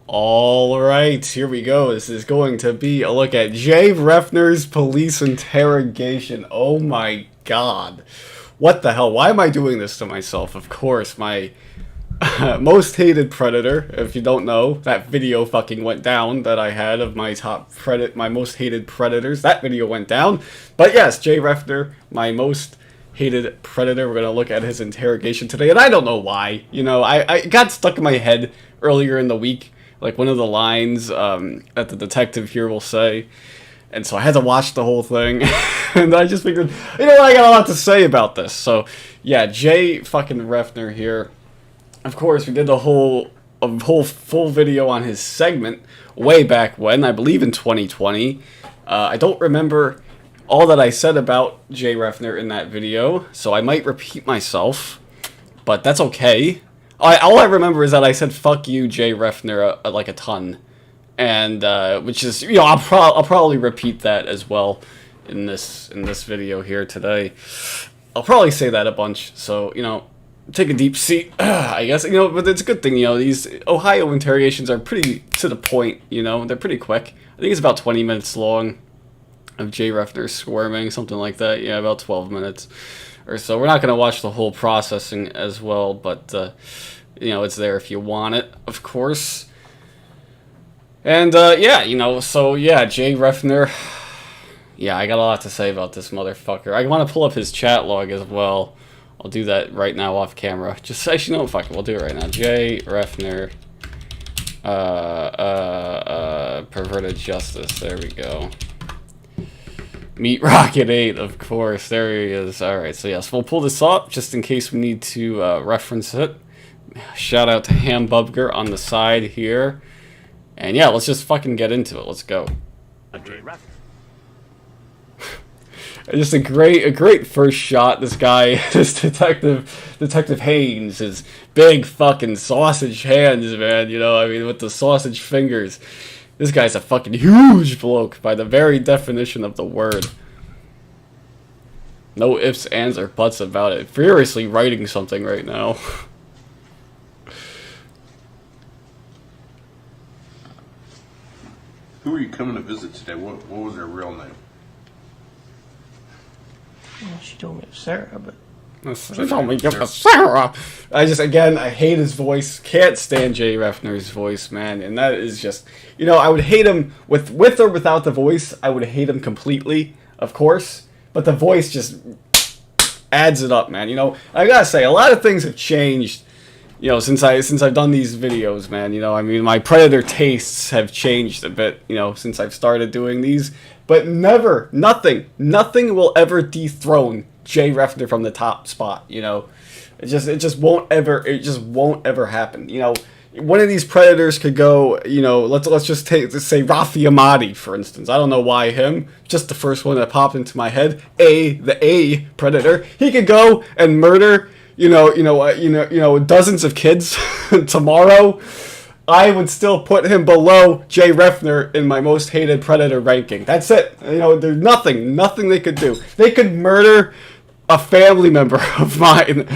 Alright, here we go. This is going to be a look at Jay Reffner's police interrogation. Oh my god. What the hell? Why am I doing this to myself? Of course, my most hated predator. If you don't know, that video fucking went down that I had of my my most hated predators. That video went down. But yes, Jay Reffner, my most hated predator. We're gonna look at his interrogation today, and I don't know why. You know, I got stuck in my head earlier in the week. Like one of the lines that the detective here will say. And so I had to watch the whole thing. And I just figured, you know what, I got a lot to say about this. So, yeah, Jay fucking Reffner here. Of course, we did a whole full video on his segment way back when, I believe in 2020. I don't remember all that I said about Jay Reffner in that video, so I might repeat myself. But that's okay. All I remember is that I said "fuck you, Jay Reffner" like a ton, and which is, you know, I'll probably repeat that as well in this video here today. I'll probably say that a bunch. So, you know, take a deep seat, I guess. You know, but it's a good thing. You know, these Ohio interrogations are pretty to the point. You know, they're pretty quick. I think it's about 20 minutes long of Jay Reffner squirming, something like that. Yeah, about 12 minutes. Or so. We're not going to watch the whole processing as well, but you know, it's there if you want it, of course. And yeah, you know, so yeah, Jay Reffner. Yeah, I got a lot to say about this motherfucker. I want to pull up his chat log as well. I'll do that right now off camera. Just actually, no, fuck it, we'll do it right now. Jay Reffner, perverted justice. There we go. Meat Rocket 8, of course. There he is. Alright, so yes, we'll pull this up just in case we need to reference it. Shout out to Hambubger on the side here. And yeah, let's just fucking get into it. Let's go. Just a great first shot. This guy, this Detective Haynes, his big fucking sausage hands, man. You know, I mean, with the sausage fingers. This guy's a fucking huge bloke by the very definition of the word. No ifs, ands, or buts about it. Furiously writing something right now. Who are you coming to visit today? What was her real name? Well, she told me it was Sarah, but... She told me it was Sarah! Again, I hate his voice. Can't stand Jay Reffner's voice, man. And that is just... You know, I would hate him with or without the voice. I would hate him completely, of course. But the voice just adds it up, man. You know, I gotta say, a lot of things have changed, you know, since I've done these videos, man. You know, I mean, my Predator tastes have changed a bit, you know, since I've started doing these. But nothing will ever dethrone Jay Reffner from the top spot, you know. It just won't ever happen. You know, one of these predators could go, you know, let's just say Rafi Ahmadi, for instance. I don't know why him, just the first one that popped into my head. The A predator. He could go and murder, you know, dozens of kids tomorrow. I would still put him below Jay Reffner in my most hated predator ranking. That's it. You know, there's nothing they could do. They could murder a family member of mine.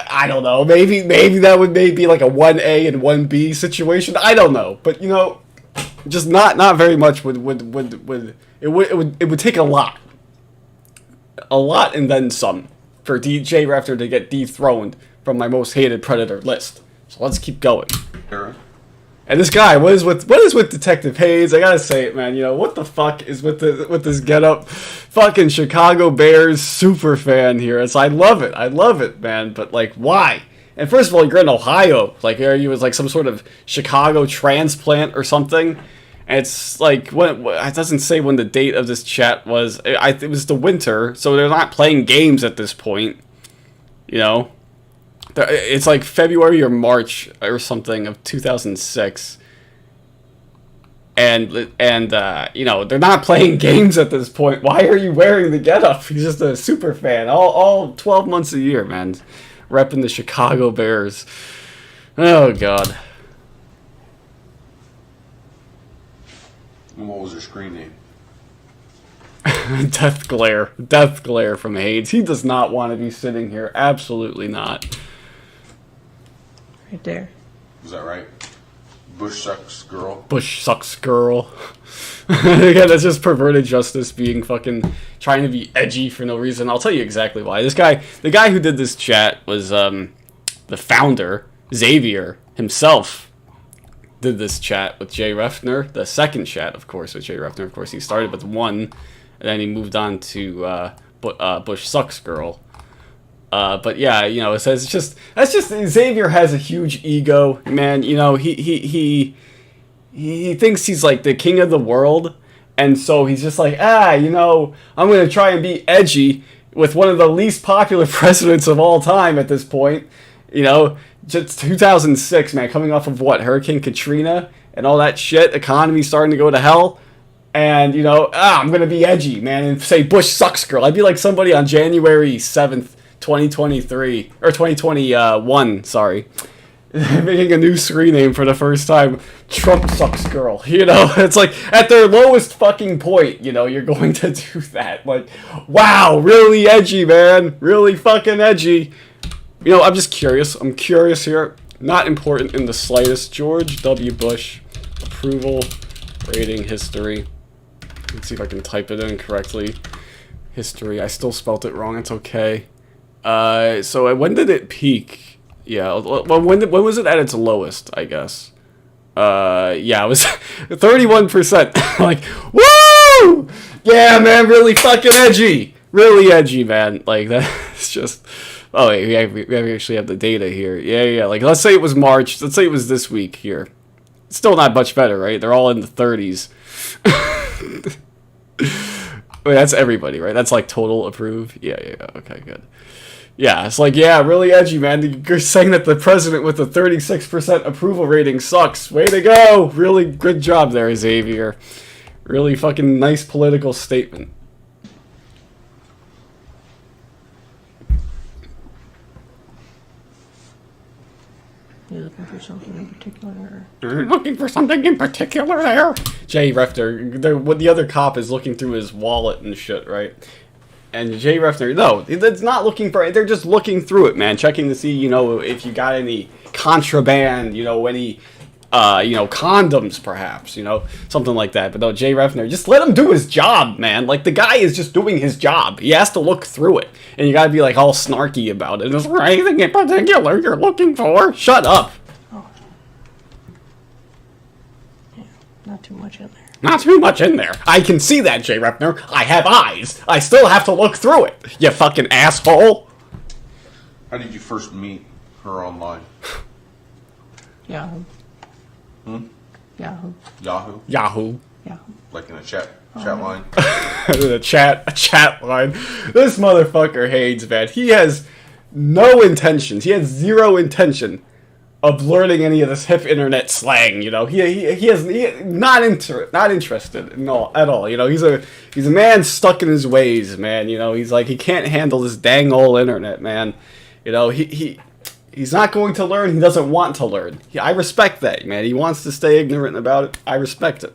I don't know. Maybe that would be like a 1A and 1B situation. I don't know. But, you know, just not very much would take a lot. A lot and then some for Jay Reffner to get dethroned from my most hated predator list. So let's keep going. And this guy, what is with Detective Haynes? I gotta say it, man. You know, what the fuck is with this getup? Fucking Chicago Bears super fan here. I love it, man. But like, why? And first of all, you're in Ohio. Like, are you like some sort of Chicago transplant or something? And it's like, it doesn't say when the date of this chat was. It was the winter, so they're not playing games at this point. You know. It's like February or March or something of 2006, and you know, they're not playing games at this point. Why are you wearing the getup? He's just a super fan, all 12 months a year, man, repping the Chicago Bears. Oh god. What was her screen name? Death glare from Haynes. He does not want to be sitting here. Absolutely not. Right there. Is that right? Bush sucks girl. Bush sucks girl. Again, that's just perverted justice being fucking trying to be edgy for no reason. I'll tell you exactly why. This guy, the guy who did this chat was the founder, Xavier himself, did this chat with Jay Reffner. The second chat, of course, with Jay Reffner. Of course, he started with one, and then he moved on to Bush sucks girl. But yeah, you know, it says that's just Xavier has a huge ego, man. You know, he thinks he's like the king of the world, and so he's just like, you know, I'm gonna try and be edgy with one of the least popular presidents of all time at this point. You know, just 2006, man, coming off of what, Hurricane Katrina and all that shit, economy starting to go to hell, and you know, I'm gonna be edgy, man, and say Bush sucks girl. I'd be like somebody on January 7th, 2023 or 2021, sorry. Making a new screen name for the first time. Trump sucks girl. You know, it's like at their lowest fucking point, you know, you're going to do that. Like, wow, really edgy, man. Really fucking edgy. You know, I'm just curious. I'm curious here. Not important in the slightest. George W. Bush approval rating history. Let's see if I can type it in correctly. History. I still spelt it wrong. It's okay. So when did it peak? Yeah, well, when was it at its lowest, I guess? Yeah, it was 31%. Like, woo! Yeah, man, really fucking edgy. Really edgy, man. Like, that's just... Oh, wait, we actually have the data here. Yeah, like, let's say it was March. Let's say it was this week here. It's still not much better, right? They're all in the 30s. Wait, that's everybody, right? That's, like, total approve? Yeah, okay, good. Yeah, it's like, yeah, really edgy, man. You're saying that the president with a 36% approval rating sucks. Way to go. Really good job there, Xavier. Really fucking nice political statement. You looking for something in particular? You're looking for something in particular there? Jay Reffner, the other cop is looking through his wallet and shit, right? And Jay Reffner, no, it's not looking for it. They're just looking through it, man. Checking to see, you know, if you got any contraband, you know, any, you know, condoms, perhaps, you know, something like that. But no, Jay Reffner, just let him do his job, man. Like, the guy is just doing his job. He has to look through it. And you gotta be, like, all snarky about it. Is there anything in particular you're looking for? Shut up. Oh. Yeah, not too much in there. Not too much in there. I can see that, Jay Reffner. I have eyes. I still have to look through it, you fucking asshole. How did you first meet her online? Yahoo. Yahoo. Yahoo? Yahoo. Yahoo. Like in a chat line? A chat line. This motherfucker hates, man. He has no intentions. He has zero intention of learning any of this hip internet slang, you know. He not interested in at all. You know, he's a man stuck in his ways, man. You know, he's like, he can't handle this dang old internet, man. You know, he's not going to learn. He doesn't want to learn. I respect that, man. He wants to stay ignorant about it. I respect it.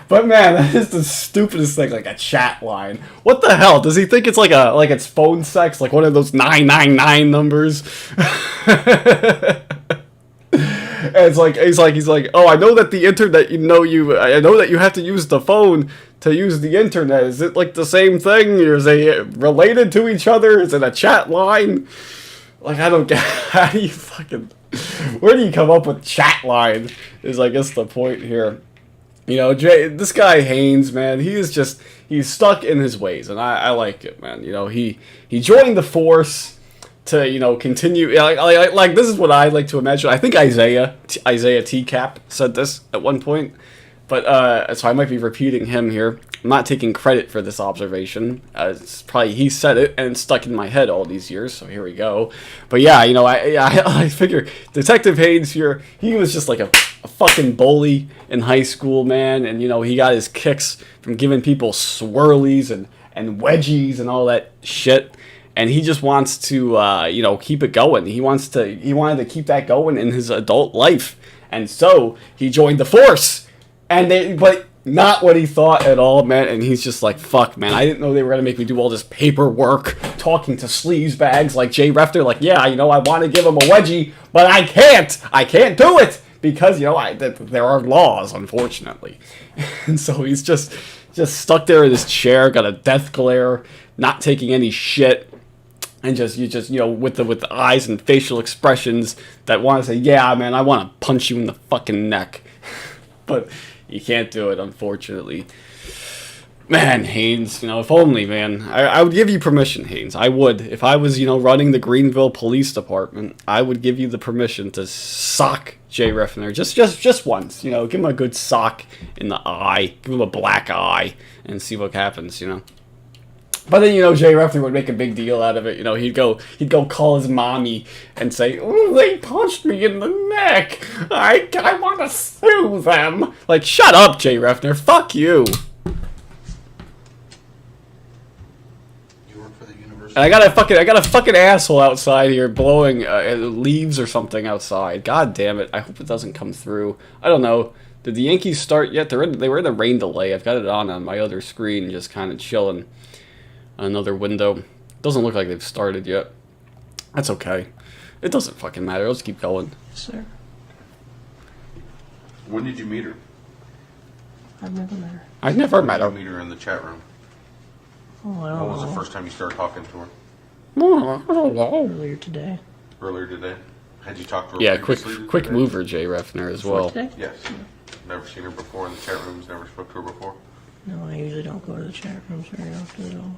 But man, that is the stupidest thing, like a chat line. What the hell? Does he think it's like it's phone sex, like one of those 999 numbers? And it's like he's like, oh, I know that the internet, I know that you have to use the phone to use the internet. Is it like the same thing? Or is they related to each other? Is it a chat line? Like, I don't get, how do you fucking, where do you come up with chat line? Is I guess the point here. You know, this guy Haynes, man, he's stuck in his ways, and I like it, man. You know, he joined the force to, you know, continue, like this is what I like to imagine. I think Isaiah T-Cap said this at one point, but so I might be repeating him here. I'm not taking credit for this observation. It's probably he said it and it's stuck in my head all these years, so here we go. But yeah, you know, I figure Detective Haynes here, he was just like a fucking bully in high school, man, and you know, he got his kicks from giving people swirlies and wedgies and all that shit. And he just wants to, you know, keep it going. He wanted to keep that going in his adult life, and so he joined the force. But not what he thought at all, man. And he's just like, fuck, man. I didn't know they were gonna make me do all this paperwork, talking to sleaze bags like Jay Reffner. Like, yeah, you know, I want to give him a wedgie, but I can't. I can't do it. because there are laws, unfortunately, and so he's just stuck there in his chair, got a death glare, not taking any shit, and just with the eyes and facial expressions that want to say, yeah, man, I want to punch you in the fucking neck, but you can't do it, unfortunately. Man, Haynes, if only, man. I would give you permission, Haynes. I would. If I was, running the Greenville Police Department, I would give you the permission to sock Jay Reffner just once, give him a good sock in the eye, give him a black eye, and see what happens, But then, Jay Reffner would make a big deal out of it. He'd go call his mommy and say, "Oh, they punched me in the neck. I want to sue them." Like, shut up, Jay Reffner. Fuck you. And I got a fucking asshole outside here blowing leaves or something outside. God damn it! I hope it doesn't come through. I don't know. Did the Yankees start yet? They were in a rain delay. I've got it on my other screen, just kind of chilling. Another window. Doesn't look like they've started yet. That's okay. It doesn't fucking matter. Let's keep going. Sir, When did you meet her? I've never met her. I've never met her. Did you meet her in the chat room? Oh, I don't When was the know. first time you started talking to her? Earlier today. Earlier today? Had you talked to her Yeah, previously quick today? mover, Jay Reffner, as well. Today? Yes. Never seen her before in the chat rooms, never spoke to her before? No, I usually don't go to the chat rooms very often at all.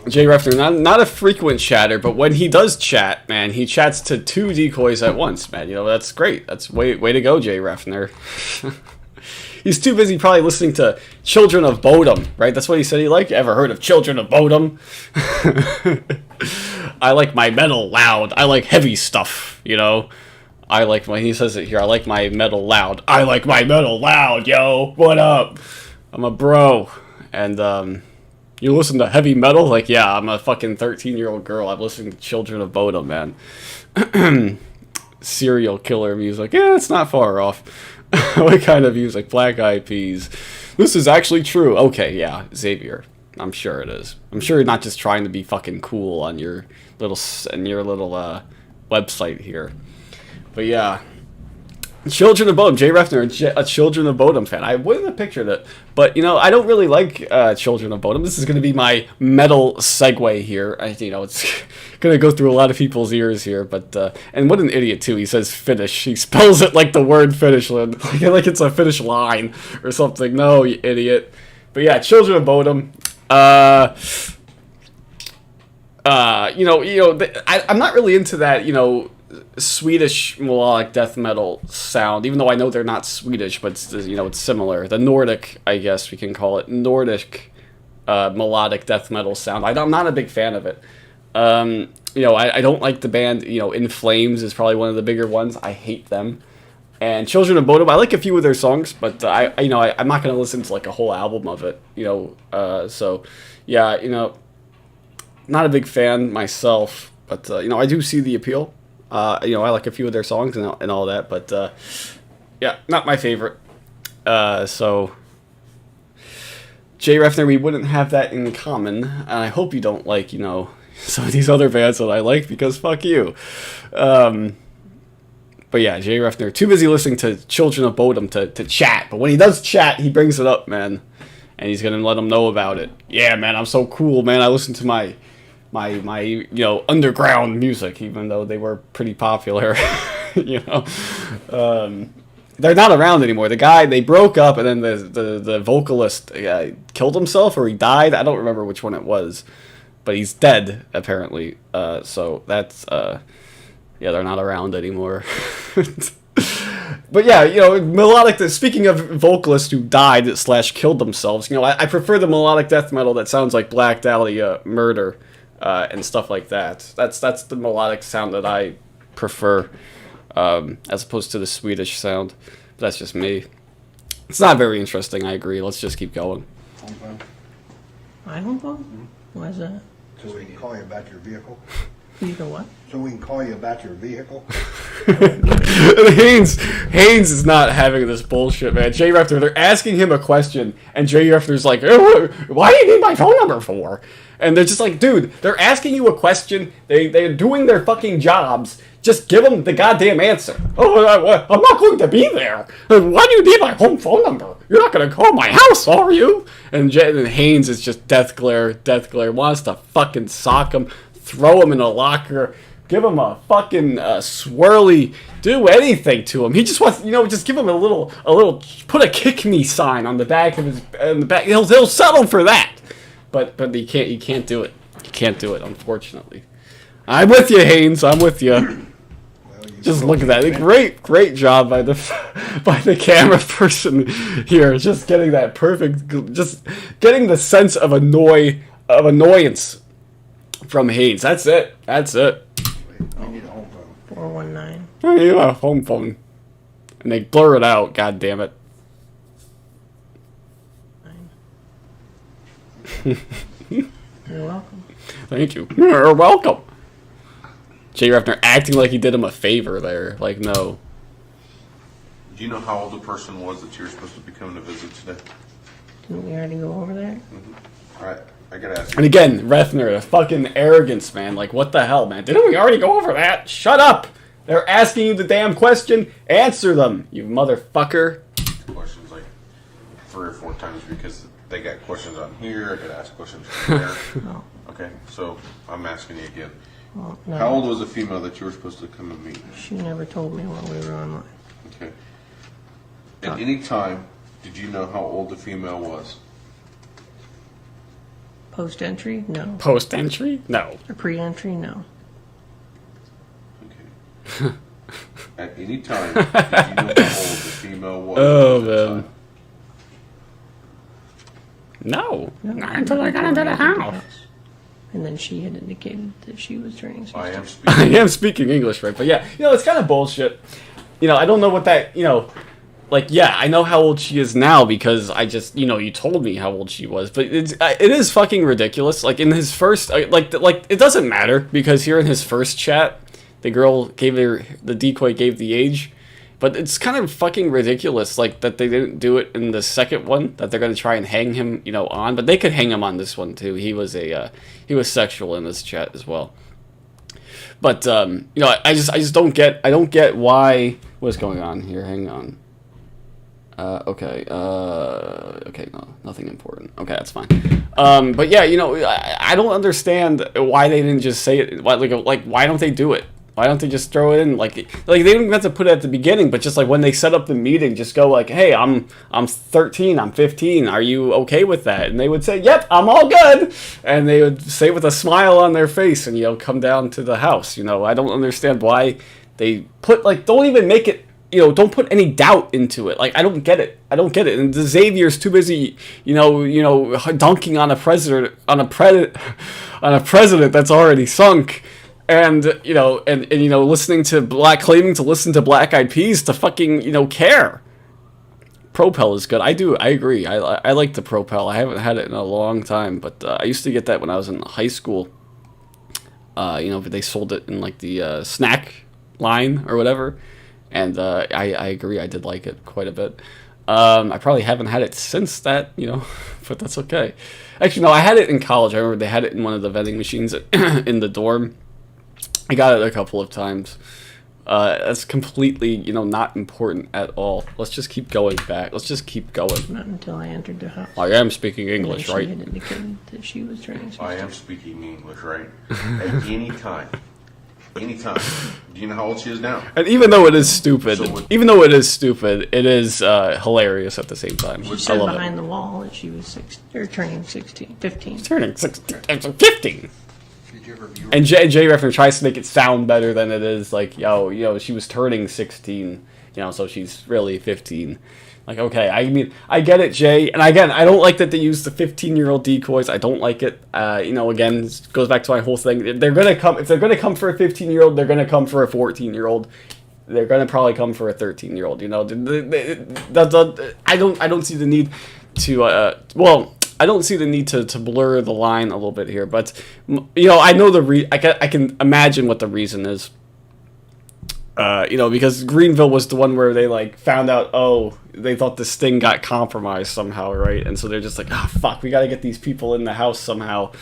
Jay Reffner, not a frequent chatter, but when he does chat, man, he chats to 2 decoys at once, man. That's great. That's way to go, Jay Reffner. He's too busy probably listening to Children of Bodom, right? That's what he said he liked. Ever heard of Children of Bodom? I like my metal loud. I like heavy stuff, I like he says it here. I like my metal loud. I like my metal loud, yo. What up? I'm a bro. And, you listen to heavy metal? Like, yeah, I'm a fucking 13-year-old girl. I'm listening to Children of Bodom, man. Serial killer music. Yeah, it's not far off. What kind of music? Black Eyed Peas. This is actually true. Okay, yeah, Xavier. I'm sure it is. I'm sure you're not just trying to be fucking cool on your little website here. But yeah. Children of Bodom. Jay Reffner, a Children of Bodom fan. I wouldn't have pictured it. But, I don't really like Children of Bodom. This is going to be my metal segue here. It's going to go through a lot of people's ears here. But and what an idiot, too. He says finish. He spells it like the word finish. Like it's a finish line or something. No, you idiot. But yeah, Children of Bodom. I'm not really into that, Swedish melodic death metal sound, even though I know they're not Swedish, but it's similar. The Nordic, I guess we can call it Nordic melodic death metal sound. I'm not a big fan of it. I don't like the band. In Flames is probably one of the bigger ones. I hate them. And Children of Bodom, I like a few of their songs, but I'm not going to listen to like a whole album of it. So yeah, not a big fan myself, but I do see the appeal. I like a few of their songs and all that, but yeah, not my favorite. So Jay Reffner, we wouldn't have that in common, and I hope you don't like some of these other bands that I like, because fuck you. But yeah, Jay Reffner, too busy listening to Children of Bodom to chat, but when he does chat, he brings it up, man, and he's gonna let them know about it. Yeah, man, I'm so cool, man. I listen to my underground music, even though they were pretty popular. They're not around anymore. They broke up, and then the vocalist killed himself, or he died. I don't remember which one it was, but he's dead apparently. So that's they're not around anymore. But yeah, melodic. Speaking of vocalists who died / killed themselves, I prefer the melodic death metal that sounds like Black Dahlia Murder. And stuff like that. That's the melodic sound that I prefer, as opposed to the Swedish sound. But that's just me. It's not very interesting, I agree. Let's just keep going. Home phone? My home phone? Why is that? So we can call you about your vehicle. You know what? So we can call you about your vehicle? Haynes is not having this bullshit, man. Jay Reffner, they're asking him a question, and Jay Reffner's like, oh, why do you need my phone number for? And they're just like, dude, they're asking you a question. They're doing their fucking jobs. Just give them the goddamn answer. Oh, I'm not going to be there. Why do you need my home phone number? You're not going to call my house, are you? And Haynes is just death glare, wants to fucking sock him, throw him in a locker, give him a fucking swirly, do anything to him. He just wants, just give him a little, put a kick me sign on the back of his, he'll settle for that. But he can't do it. He can't do it, unfortunately. I'm with you, Haynes. I'm with you. Just look at that. Great job by the camera person here. Just getting that perfect, just getting the sense of annoyance from Haynes. That's it. We need a home phone. 419. Oh, you got a home phone. And they blur it out, god damn it. You're welcome. Thank you. You're welcome. Jay Reffner acting like he did him a favor there. Like, no. Do you know how old the person was that you were supposed to be coming to visit today? Didn't we already go over that? All right, I gotta ask you. And again, Reffner, the fucking arrogance, man. Like, what the hell, man? Didn't we already go over that? Shut up! They're asking you the damn question. Answer them, you motherfucker. Questions like 3 or 4 times because they got questions on here. I gotta ask questions from there. No. Okay, so I'm asking you again. Well, no. How old was the female that you were supposed to come and meet? She never told me while we were online. Okay. At any time, did you know how old the female was? Post-entry? No. Post-entry? No. Or pre-entry? No. Okay. At any time, did you know how old the female was? Oh, at that man. time? No. Not until I got into the house. And then she had indicated that she was turning 16. I am I speaking. am speaking English, right? But yeah, it's kind of bullshit. I don't know what that, like, yeah, I know how old she is now because I just, you told me how old she was. But it is fucking ridiculous. Like, in his first, like, it doesn't matter because here in his first chat, the girl the decoy gave the age. But it's kind of fucking ridiculous, like, that they didn't do it in the second one, that they're going to try and hang him, on. But they could hang him on this one, too. He was sexual in this chat as well. But, I just don't get why, what's going on here? Hang on. Okay, no, nothing important. Okay, that's fine. But yeah, I don't understand why they didn't just say it. Why don't they do it? Why don't they just throw it in? Like they don't even have to put it at the beginning, but just like when they set up the meeting, just go like, hey, I'm 13, I'm 15, are you okay with that? And they would say, yep, I'm all good. And they would say with a smile on their face and, come down to the house. I don't understand why they put, don't even make it, don't put any doubt into it. Like, I don't get it. And the Xavier's too busy, dunking on a president, on a president that's already sunk. And listening to claiming to listen to Black Eyed Peas to fucking, care. Propel is good. I agree. I like the Propel. I haven't had it in a long time, but I used to get that when I was in high school. They sold it in like the snack line or whatever. And I agree. I did like it quite a bit. I probably haven't had it since that, but that's okay. Actually, no, I had it in college. I remember they had it in one of the vending machines in the dorm. I got it a couple of times. That's completely, not important at all. Let's just keep going back. Let's just keep going. Not until I entered the house. I am speaking And then English, she right? had indicated that she was turning 16. I am speaking English, right? At any time. Anytime. Do you know how old she is now? And even though it is stupid, So what- it is hilarious at the same time. She I said love behind it. the wall that she was turning 15. Turning 15. Did you ever view And Jay Reffner tries to make it sound better than it is. Like, she was turning 16, so she's really 15. Like, okay, I mean, I get it, Jay. And again, I don't like that they use the 15-year-old decoys. I don't like it. Again, this goes back to my whole thing. If they're gonna come for a 15-year-old, they're gonna come for a 14-year-old. They're gonna probably come for a 13-year-old. I don't see the need to. I don't see the need to blur the line a little bit here, but I know I can imagine what the reason is. Because Greenville was the one where they like found out, they thought this thing got compromised somehow, right? And so they're just like, fuck, we gotta get these people in the house somehow.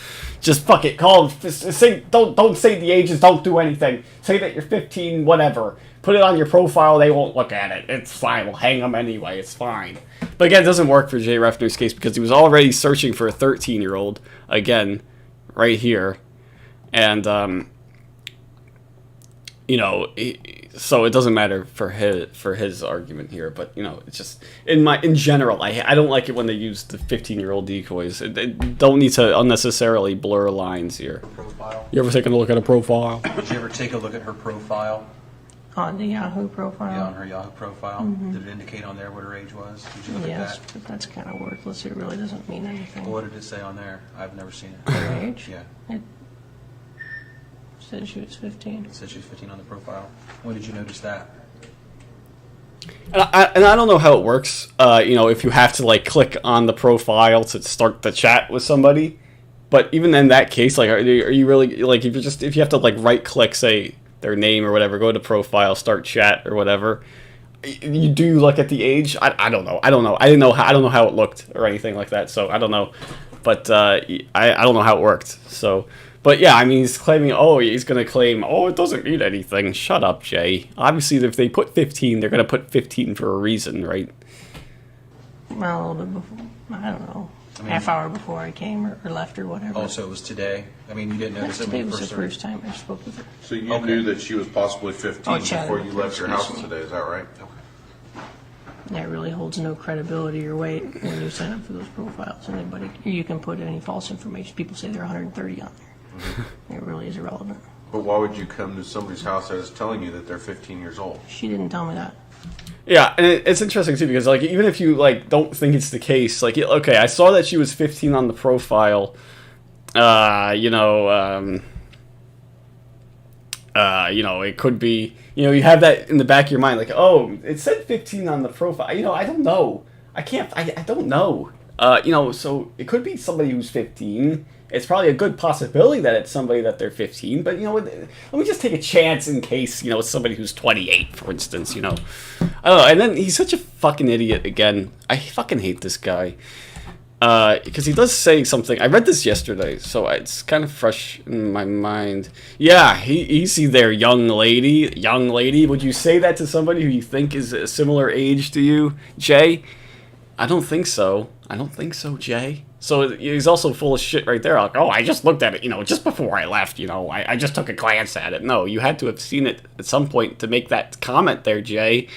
Just fuck it, call them, don't say the ages, don't do anything. Say that you're 15, whatever. Put it on your profile, they won't look at it. It's fine, we'll hang them anyway, it's fine. But again, it doesn't work for Jay Reffner's case because he was already searching for a 13-year-old, again, right here. And, so it doesn't matter for his argument here, but it's just in general, I don't like it when they use the 15-year-old decoys. They don't need to unnecessarily blur lines here. Profile. You ever taken a look at a profile? Did you ever take a look at her profile? On the Yahoo profile? Yeah, on her Yahoo profile. Mm-hmm. Did it indicate on there what her age was? Did you look Yes, at that? but that's kind of worthless. It really doesn't mean anything. What did it say on there? I've never seen it. Her age? Yeah. It said she was 15. It said she was 15 on the profile. When did you notice that? And I don't know how it works. If you have to like click on the profile to start the chat with somebody, but even in that case, like, are you really like if you have to like right click, say their name or whatever, go to profile, start chat or whatever, you do look at the age. I don't know. I don't know how it looked or anything like that. So I don't know, but I don't know how it worked. So. But yeah, I mean, he's claiming, he's going to claim, it doesn't mean anything. Shut up, Jay. Obviously, if they put 15, they're going to put 15 for a reason, right? Well, a little bit before, I don't know, half hour before I came or left or whatever. Oh, so it was today? I mean, you didn't notice it Today when you was the first started? first time I spoke with her. So you Okay. knew that she was possibly 15 chatted before you with her left your house exclusively. today, is that right? That really holds no credibility or weight when you sign up for those profiles. You can put any false information. People say they're 130 on there. It really is irrelevant. But why would you come to somebody's house that is telling you that they're 15 years old? She didn't tell me that. Yeah, and it's interesting too because like even if you like don't think it's the case, like okay, I saw that she was 15 on the profile. It could be, you have that in the back of your mind, like, it said 15 on the profile. I don't know. I don't know. So it could be somebody who's 15. It's probably a good possibility that it's somebody that they're 15, but let me just take a chance in case, it's somebody who's 28, for instance, I don't know. And then he's such a fucking idiot again. I fucking hate this guy. Because he does say something. I read this yesterday, so it's kind of fresh in my mind. Yeah, easy there, young lady. Young lady, would you say that to somebody who you think is a similar age to you, Jay? I don't think so. Jay. So he's also full of shit right there. Like, I just looked at it, just before I left, I just took a glance at it. No, you had to have seen it at some point to make that comment there, Jay.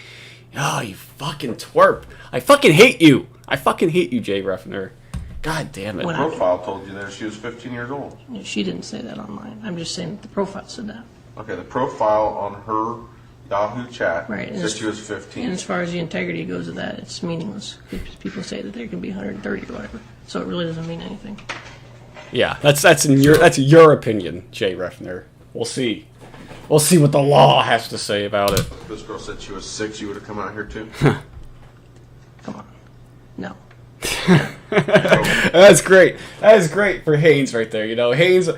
Oh, you fucking twerp. I fucking hate you. Jay Reffner. God damn it. The profile told you that she was 15 years old. She didn't say that online. I'm just saying that the profile said that. Okay, the profile on her Yahoo chat Right. said she was 15. And as far as the integrity goes of that, it's meaningless. People say that there can be 130 or whatever. So it really doesn't mean anything. Yeah, that's your opinion, Jay Reffner. We'll see. We'll see what the law has to say about it. If this girl said she was 6, you would have come out here too? Come on. No. That's great. That is great for Haynes right there. Haynes.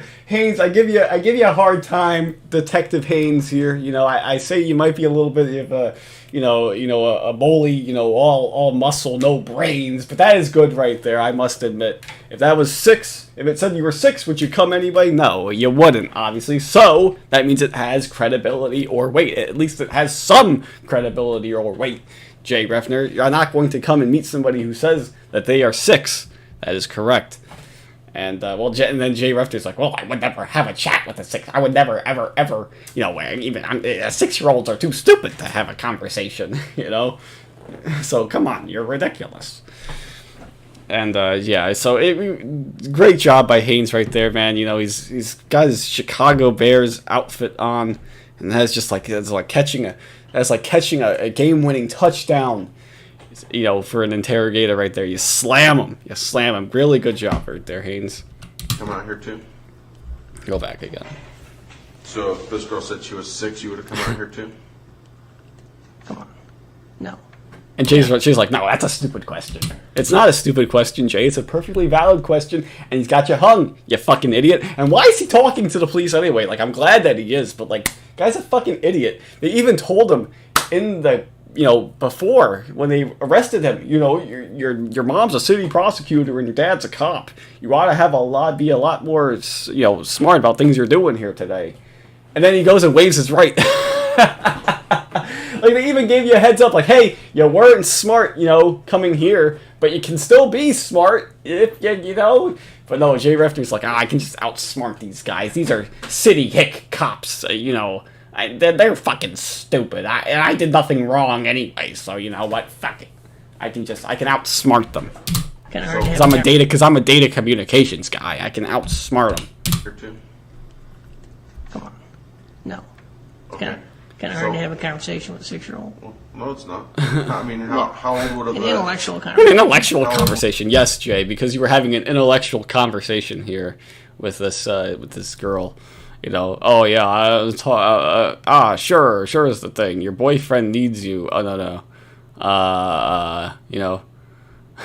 I give you a hard time, Detective Haynes here. I say you might be a little bit of a, a bully. All muscle, no brains. But that is good right there. I must admit. If that was 6, if it said you were 6, would you come anyway? No, you wouldn't. Obviously. So that means it has credibility or weight. At least it has some credibility or weight. Jay Reffner, you're not going to come and meet somebody who says that they are 6. That is correct. And and then Jay Reffner's like, I would never have a chat with a 6. I would never, ever, ever, even 6-year-olds are too stupid to have a conversation, So come on, you're ridiculous. And so great job by Haynes right there, man. He's got his Chicago Bears outfit on, and that's just like catching a game-winning touchdown, for an interrogator right there. You slam him. Really good job right there, Haynes. Come out here too? Go back again. So if this girl said she was 6, you would have come out here too? Come on. No. And she's like, no, that's a stupid question. It's not a stupid question, Jay. It's a perfectly valid question, and he's got you hung, you fucking idiot. And why is he talking to the police anyway? Like, I'm glad that he is, but, like, guy's a fucking idiot. They even told him in the, before, when they arrested him, your mom's a city prosecutor and your dad's a cop. You ought to be a lot more, smart about things you're doing here today. And then he goes and waives his right. Like, they even gave you a heads up, like, hey, you weren't smart, coming here, but you can still be smart if you. But no, Jay Reffner's like, I can just outsmart these guys. These are city hick cops, they're fucking stupid. I did nothing wrong anyway, so you know what? Fuck it. I can outsmart them. Because I'm a data communications guy. I can outsmart them. Here too. Come on. No. Okay. Kind of hard to have a conversation with a 6-year-old. Well, no, it's not. I mean, how old would An have intellectual An conversation. intellectual conversation, yes, Jay, because you were having an intellectual conversation here with this girl. Oh yeah, sure is the thing. Your boyfriend needs you. Oh no.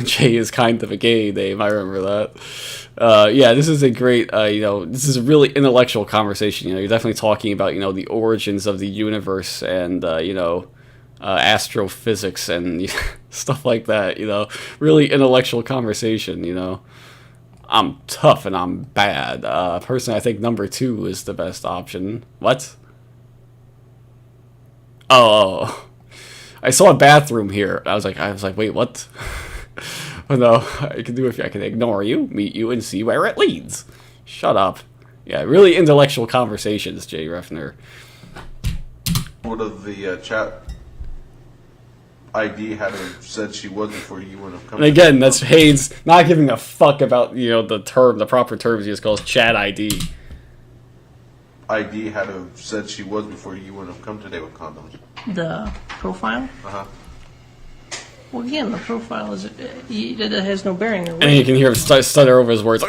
Jay is kind of a gay name. I remember that. Yeah, this is a great, this is a really intellectual conversation. You're definitely talking about, the origins of the universe and, astrophysics and stuff like that, really intellectual conversation, I'm tough and I'm bad. Personally, I think number 2 is the best option. What? Oh. I saw a bathroom here. I was like, wait, what? Oh no, I can ignore you, meet you, and see where it leads. Shut up. Yeah, really intellectual conversations, Jay Reffner. would have the chat ID had have said she wasn't for you wouldn't have come. And again, that's Haynes not giving a fuck about the proper terms. He just calls chat ID. ID had have said she was before you wouldn't have come today with condoms. The profile? Uh-huh. Well, again, the profile it has no bearing. And then you can hear him stutter over his words.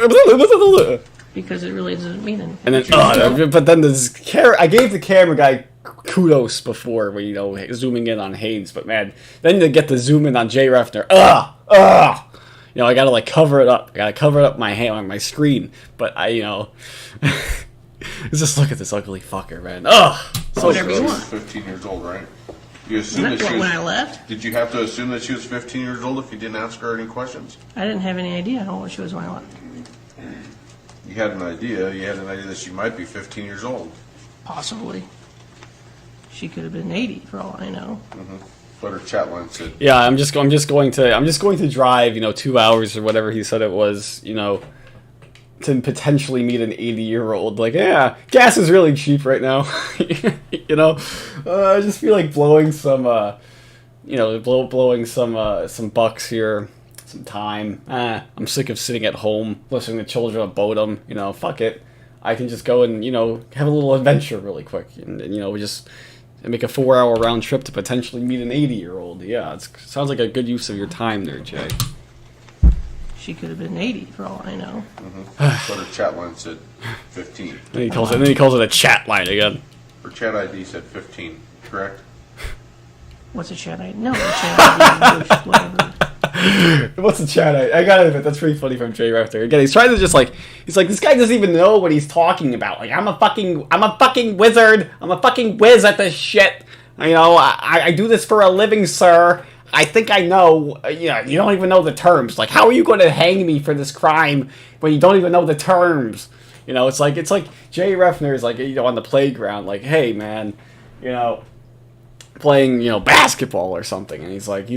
Because it really doesn't mean anything. And then, but then I gave the camera guy kudos before, when, zooming in on Haynes. But man, then to get the zoom in on Jay Reffner, I gotta cover it up. I gotta cover it up my hand on my screen. But just look at this ugly fucker, man. So whatever you she was want. 15 years old, right? You assume That's that she when was, I left. Did you have to assume that she was 15 years old if you didn't ask her any questions? I didn't have any idea how old she was when I left. You had an idea. You had an idea that she might be 15 years old. Possibly. She could have been 80 for all I know. But her chat line said. Yeah, I'm just going to drive, 2 hours or whatever he said it was, to potentially meet an 80-year-old. Like, yeah, gas is really cheap right now. I just feel like blowing some, blowing some bucks here, some time. I'm sick of sitting at home listening to children of Bodom. Fuck it. I can just go and have a little adventure really quick, and just make a 4-hour round trip to potentially meet an 80-year-old. Yeah, it sounds like a good use of your time there, Jay. She could have been 80 for all I know. But her chat line said 15. Then he calls it a chat line again. Her chat ID said 15, correct? What's a chat ID? No, a chat ID is whatever. What's the chat? I gotta admit, that's pretty funny from Jay Reffner. Again, he's trying to just he's like, this guy doesn't even know what he's talking about. Like, I'm a fucking wizard. I'm a fucking whiz at this shit. I do this for a living, sir. I think I know. You don't even know the terms. Like, how are you going to hang me for this crime when you don't even know the terms? It's like Jay Reffner is like, on the playground, like, hey man, playing, basketball or something, and he's like,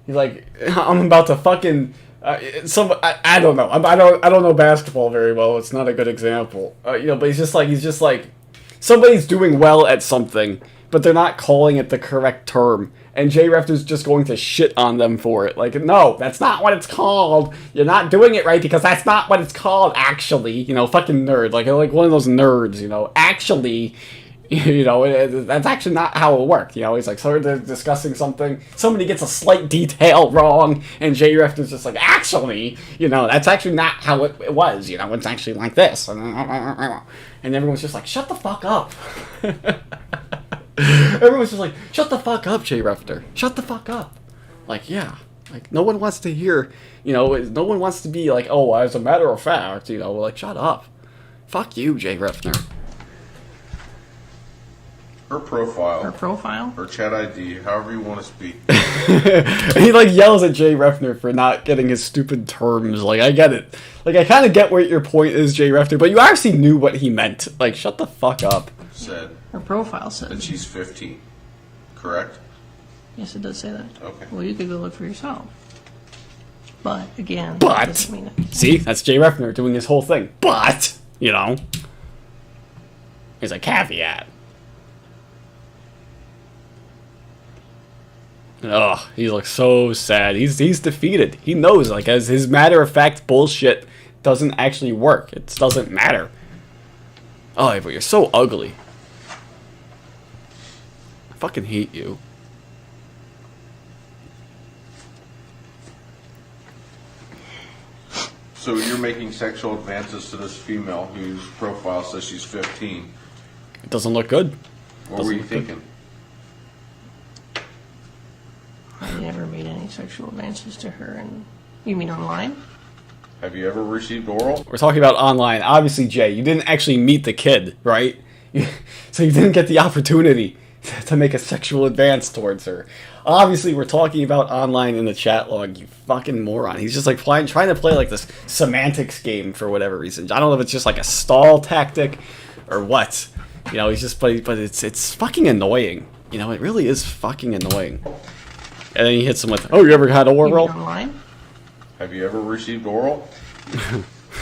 I'm about to fucking I don't know. I don't know basketball very well. It's not a good example. But he's just like somebody's doing well at something, but they're not calling it the correct term. And Jay Reffner's just going to shit on them for it. Like, no, that's not what it's called. You're not doing it right because that's not what it's called, actually. Fucking nerd. Like one of those nerds, actually, that's actually not how it worked. He's like, so they're discussing something. Somebody gets a slight detail wrong, and Jay Reffner's just like, actually, that's actually not how it was. It's actually like this. And everyone's just like, shut the fuck up. Everyone's just like, shut the fuck up, Jay Reffner. Shut the fuck up. Like, yeah. Like, no one wants to hear, no one wants to be like, oh, as a matter of fact, like, shut up. Fuck you, Jay Reffner. Her profile. Her profile? Her chat ID, however you want to speak. And he, like, yells at Jay Reffner for not getting his stupid terms. Like, I get it. Like, I kind of get what your point is, Jay Reffner, but you actually knew what he meant. Like, shut the fuck up. Said Her profile that says. she's 15. Correct? Yes, it does say that. Okay. Well, you could go look for yourself. But, again, But, that doesn't mean that. see, that's Jay Reffner doing his whole thing. But, he's a caveat. Ugh, he looks so sad. He's defeated. He knows, like, as his matter-of-fact bullshit doesn't actually work. It but matter. Oh, but you're so ugly. I fucking hate you. So you're making sexual advances to this female whose profile says she's 15. It doesn't look good. What were you Doesn't look good. thinking? I never made any sexual advances to her. And you mean online? Have you ever received oral? We're talking about online. Obviously, Jay, you didn't actually meet the kid, right? So you didn't get the opportunity to make a sexual advance towards her. Obviously, we're talking about online in the chat log, you fucking moron. He's just like trying to play like this semantics game for whatever reason. I don't know if it's just like a stall tactic or what. He's just, but it's fucking annoying. It really is fucking annoying. And then he hits him with, oh, you ever had You mean oral? online? Have you ever received oral?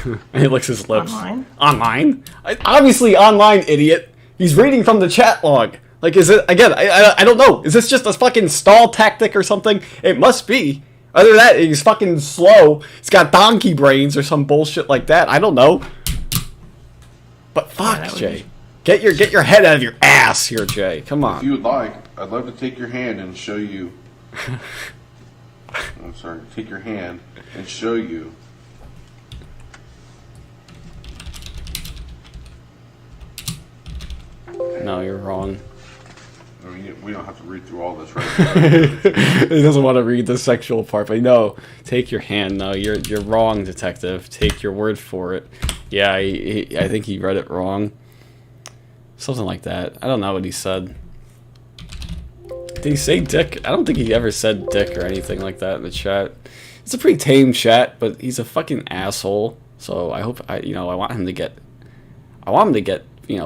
And he licks his lips. Online? Online? Obviously online, idiot. He's reading from the chat log. Like, is it, again, I don't know. Is this just a fucking stall tactic or something? It must be. Other than that, he's fucking slow. He's got donkey brains or some bullshit like that. I don't know. But fuck, that would Jay. Get your head out of your ass here, Jay. Come If on. you would like, I'd love to take your hand and show you. I'm sorry, take your hand and show you. No, you're wrong. I mean, we don't have to read through all this, right? He doesn't want to read the sexual part, but no, take your hand. No, you're wrong, detective. Take your word for it. Yeah, I think he read it wrong. Something like that. I don't know what he said. Did he say dick? I don't think he ever said dick or anything like that in the chat. It's a pretty tame chat, but he's a fucking asshole. So I hope I want him to get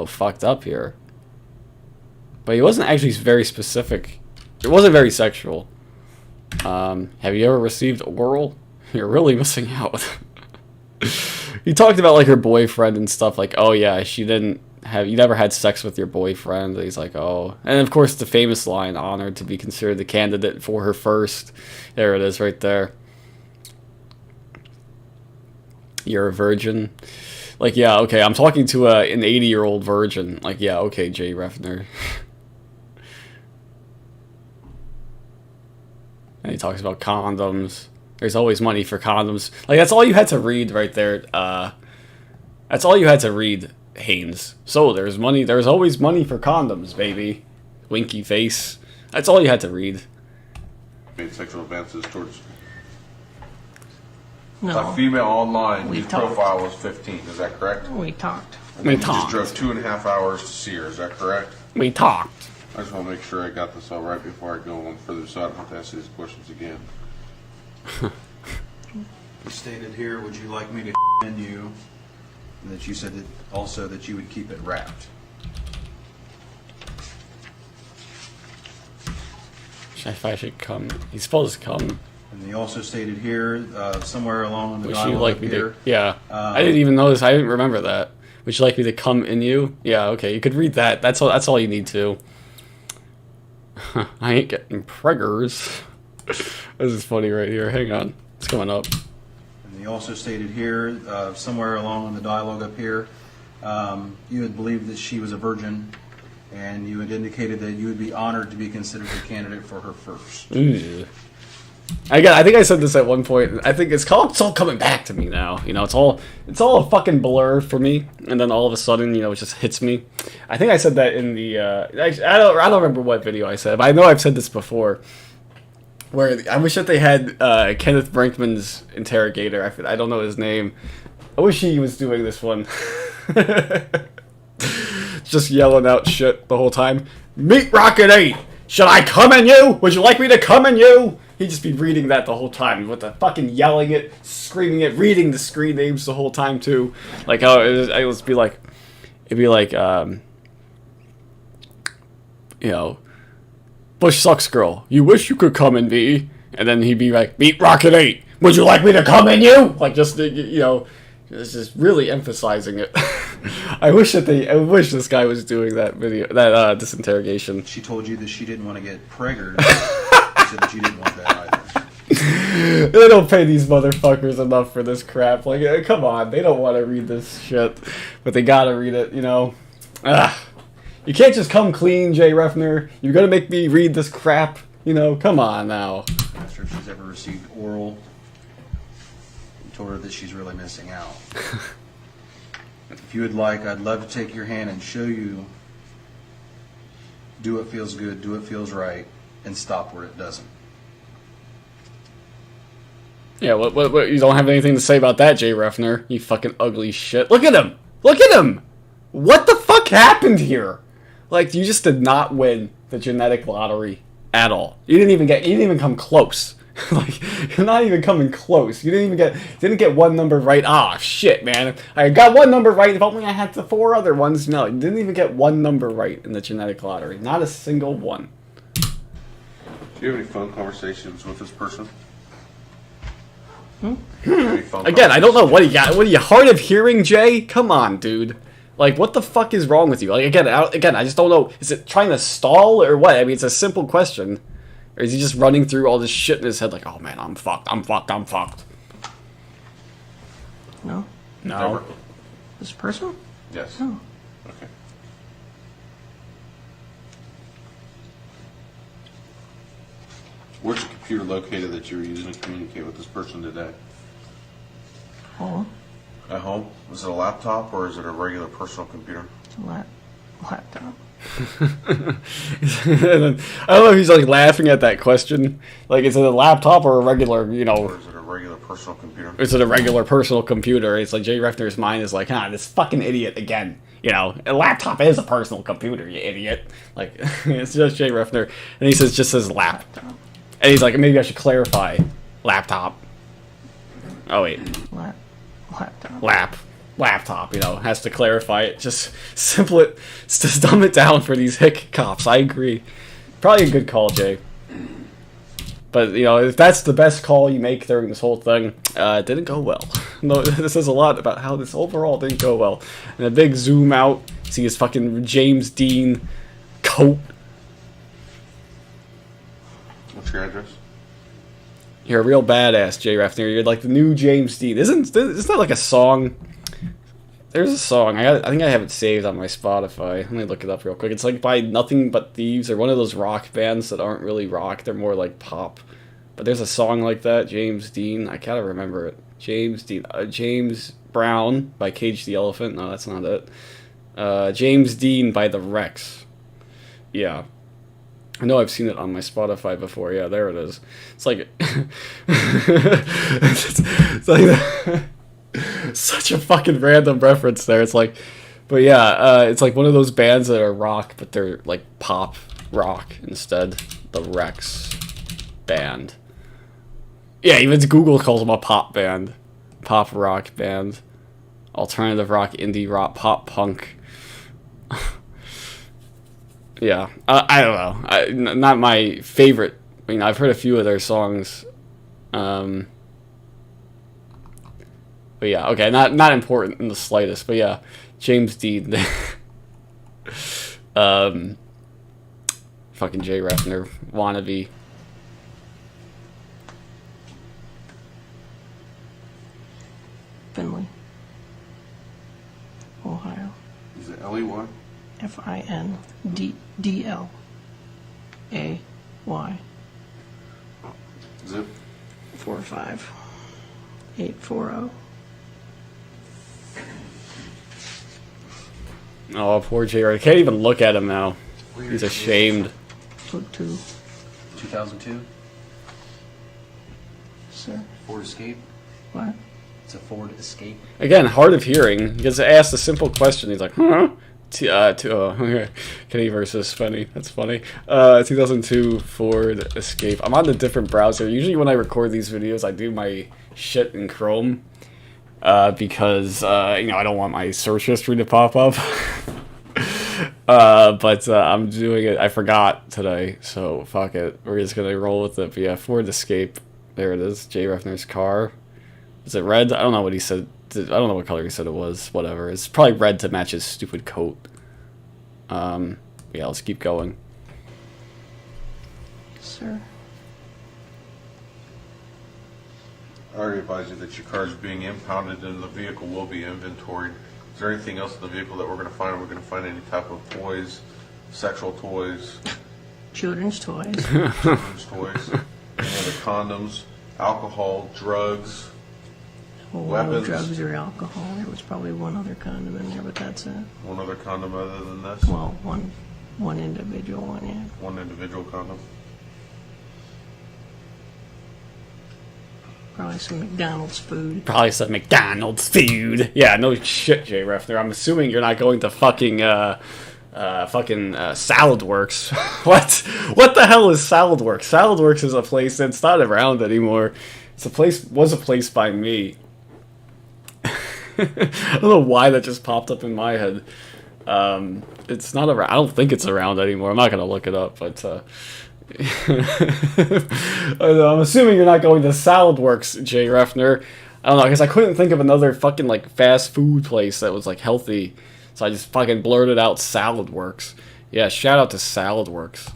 fucked up here. But he wasn't actually very specific. It wasn't very sexual. Have you ever received oral? You're really missing out. He talked about like her boyfriend and stuff. Like, oh yeah, you never had sex with your boyfriend. And he's like, oh, and of course the famous line, honored to be considered the candidate for her first. There it is, right there. You're a virgin. Like, yeah, okay, I'm talking to an 80-year-old virgin. Like, yeah, okay, Jay Reffner. And he talks about condoms. There's always money for condoms. Like, that's all you had to read right there. That's all you had to read, Haynes. So, there's money. There's always money for condoms, baby. Winky face. That's all you had to read. Made sexual advances towards No. a female online We whose talked. profile was 15. Is that correct? We talked. We You just drove talked. 2.5 hours to see her. Is that correct? We talked. I just want to make sure I got this all right before I go on further, so I don't have to ask these questions again. He stated here, would you like me to in you? And that you said that also that you would keep it wrapped. If I should come. He's supposed to come. And he also stated here, somewhere along the Would you dialogue like me here, to? Yeah. I didn't even notice. I didn't remember that. Would you like me to come in you? Yeah, okay. You could read that. That's all you need to. I ain't getting preggers. This is funny right here. Hang on. It's coming up. and he also stated here, somewhere along in the dialogue up here, you had believed that she was a virgin, and you had indicated that you would be honored to be considered a candidate for her first. Ooh. I think I said this at one point. I think it's all coming back to me now. You know, it's all a fucking blur for me. And then all of a sudden, you know, it just hits me. I think I said that in the I don't remember what video I said, but I know I've said this before. where I wish that they had Kenneth Brinkman's interrogator. I don't know his name. I wish he was doing this one. Just yelling out shit the whole time. Meat Rocket 8! Should I come in you? Would you like me to come in you? He'd just be reading that the whole time. With the fucking yelling it, screaming it, reading the screen names the whole time too. Like how it would be like, it'd be like, you know, Bush sucks girl. You wish you could come in me. And then he'd be like, Meat Rocket 8! Would you like me to come in you? Like just, you know, it's just really emphasizing it. I wish this guy was doing that video, this interrogation. She told you that she didn't want to get preggered. She said that you didn't want that either. They don't pay these motherfuckers enough for this crap. Like, come on, they don't want to read this shit, but they gotta read it, you know. You can't just come clean, Jay Reffner. You're gonna make me read this crap, you know. Come on now. Asked her if she's ever received oral. Told her that she's really missing out. If you would like, I'd love to take your hand and show you. Do what feels good, do what feels right, and stop where it doesn't. Yeah, what, you don't have anything to say about that, Jay Reffner. You fucking ugly shit. Look at him! Look at him! What the fuck happened here? Like, you just did not win the genetic lottery at all. You didn't even come close. Like, you're not even coming close. You didn't get one number right. Ah, shit, man. I got one number right. If only I had the 4 other ones. No, you didn't even get one number right in the genetic lottery. Not a single one. Do you have any phone conversations with this person? Again, I don't know. What do you got? What are you, hard of hearing, Jay? Come on, dude. Like, what the fuck is wrong with you? Like, again, I just don't know. Is it trying to stall or what? I mean, it's a simple question. Or is he just running through all this shit in his head like, oh man, I'm fucked. No? No. Never? This person? Yes. No. Okay. Where's the computer located that you were using to communicate with this person today? Oh, At home? Was it a laptop or is it a regular personal computer? it's a laptop. And then, I don't know if he's like laughing at that question. Like, is it a laptop or a regular, you Or know, is it a regular personal computer? is it a regular personal computer? It's like Jay Reffner's mind is like, this fucking idiot again. You know, a laptop is a personal computer, you idiot. Like, it's just Jay Reffner. And he just says lap. And he's like, maybe I should clarify. Laptop. Oh, wait. Laptop. Laptop, you know, has to clarify it. Just just dumb it down for these hick cops. I agree. Probably a good call, Jay. But, you know, if that's the best call you make during this whole thing, it didn't go well. No, this says a lot about how this overall didn't go well. And a big zoom out, see his fucking James Dean coat. What's your address? You're a real badass, Jay Reffner. You're like the new James Dean. Isn't that like a song? There's a song. I think I have it saved on my Spotify. Let me look it up real quick. It's like by Nothing But Thieves, or one of those rock bands that aren't really rock. They're more like pop. But there's a song like that, James Dean. I gotta remember it. James Dean. James Brown by Cage the Elephant. No, that's not it. James Dean by The Rex. Yeah. I know I've seen it on my Spotify before. Yeah, there it is. It's like... it's like... Such a fucking random reference there. It's like, but yeah, it's like one of those bands that are rock, but they're like pop rock instead. The Rex band. Yeah, even Google calls them a pop band, pop rock band, alternative rock, indie rock, pop punk. Yeah, I don't know. Not my favorite. I mean, I've heard a few of their songs. But yeah, okay, not important in the slightest. But yeah, James Dean. Fucking Jay Reffner wannabe. Finley, Ohio. Is it L-E-Y? FINDLAY. Zip? 45840. Oh, poor Jay. I can't even look at him now. He's ashamed. Look to 2002? Sir. Ford Escape. What? It's a Ford Escape. Again, hard of hearing. He gets asked a simple question. He's like, huh? Kenny versus Funny. That's funny. 2002 Ford Escape. I'm on a different browser. Usually when I record these videos, I do my shit in Chrome. Because, I don't want my search history to pop up. But I'm doing it. I forgot today, so fuck it. We're just gonna roll with it. But yeah, Ford Escape. There it is. Jay Reffner's car. Is it red? I don't know what he said. I don't know what color he said it was. Whatever. It's probably red to match his stupid coat. Yeah, let's keep going. Sir. I already advised you that your car is being impounded and the vehicle will be inventoried. Is there anything else in the vehicle that we're going to find? We're going to find any type of toys, sexual toys, Children's toys. children's toys, any other condoms, alcohol, drugs. Weapons. Drugs or alcohol. There was probably one other condom in there, but that's it. One other condom other than this? Well, one individual one, yeah. One individual condom? Probably some McDonald's food. Probably some McDonald's food. Yeah, no shit, Jay Reffner. I'm assuming you're not going to fucking Salad Works. What the hell is Salad Works? Salad Works is a place that's not around anymore. Was a place by me. I don't know why that just popped up in my head. It's not around. I don't think it's around anymore. I'm not gonna look it up, but I'm assuming you're not going to Salad Works, Jay Reffner. I don't know, because I couldn't think of another fucking like fast food place that was like healthy, so I just fucking blurted out Salad Works. Yeah, shout out to Salad Works.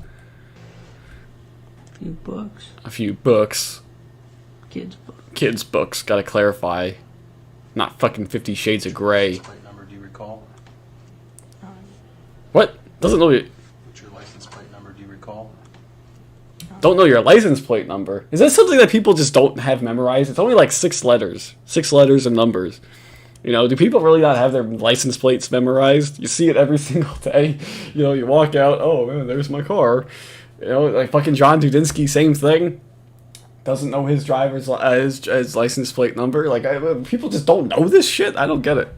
A few books. A few books. Kids' books. Kids' books. Gotta clarify. Not fucking 50 Shades of Grey. Plate number, do you recall? What? Doesn't know you. What's your license plate number, do you recall? Don't know your license plate number. Is that something that people just don't have memorized? It's only like 6 letters. 6 letters and numbers. Do people really not have their license plates memorized? You see it every single day. You walk out, oh man, there's my car. Like fucking John Dudinsky, same thing. Doesn't know his driver's his license plate number. Like, people just don't know this shit. I don't get it.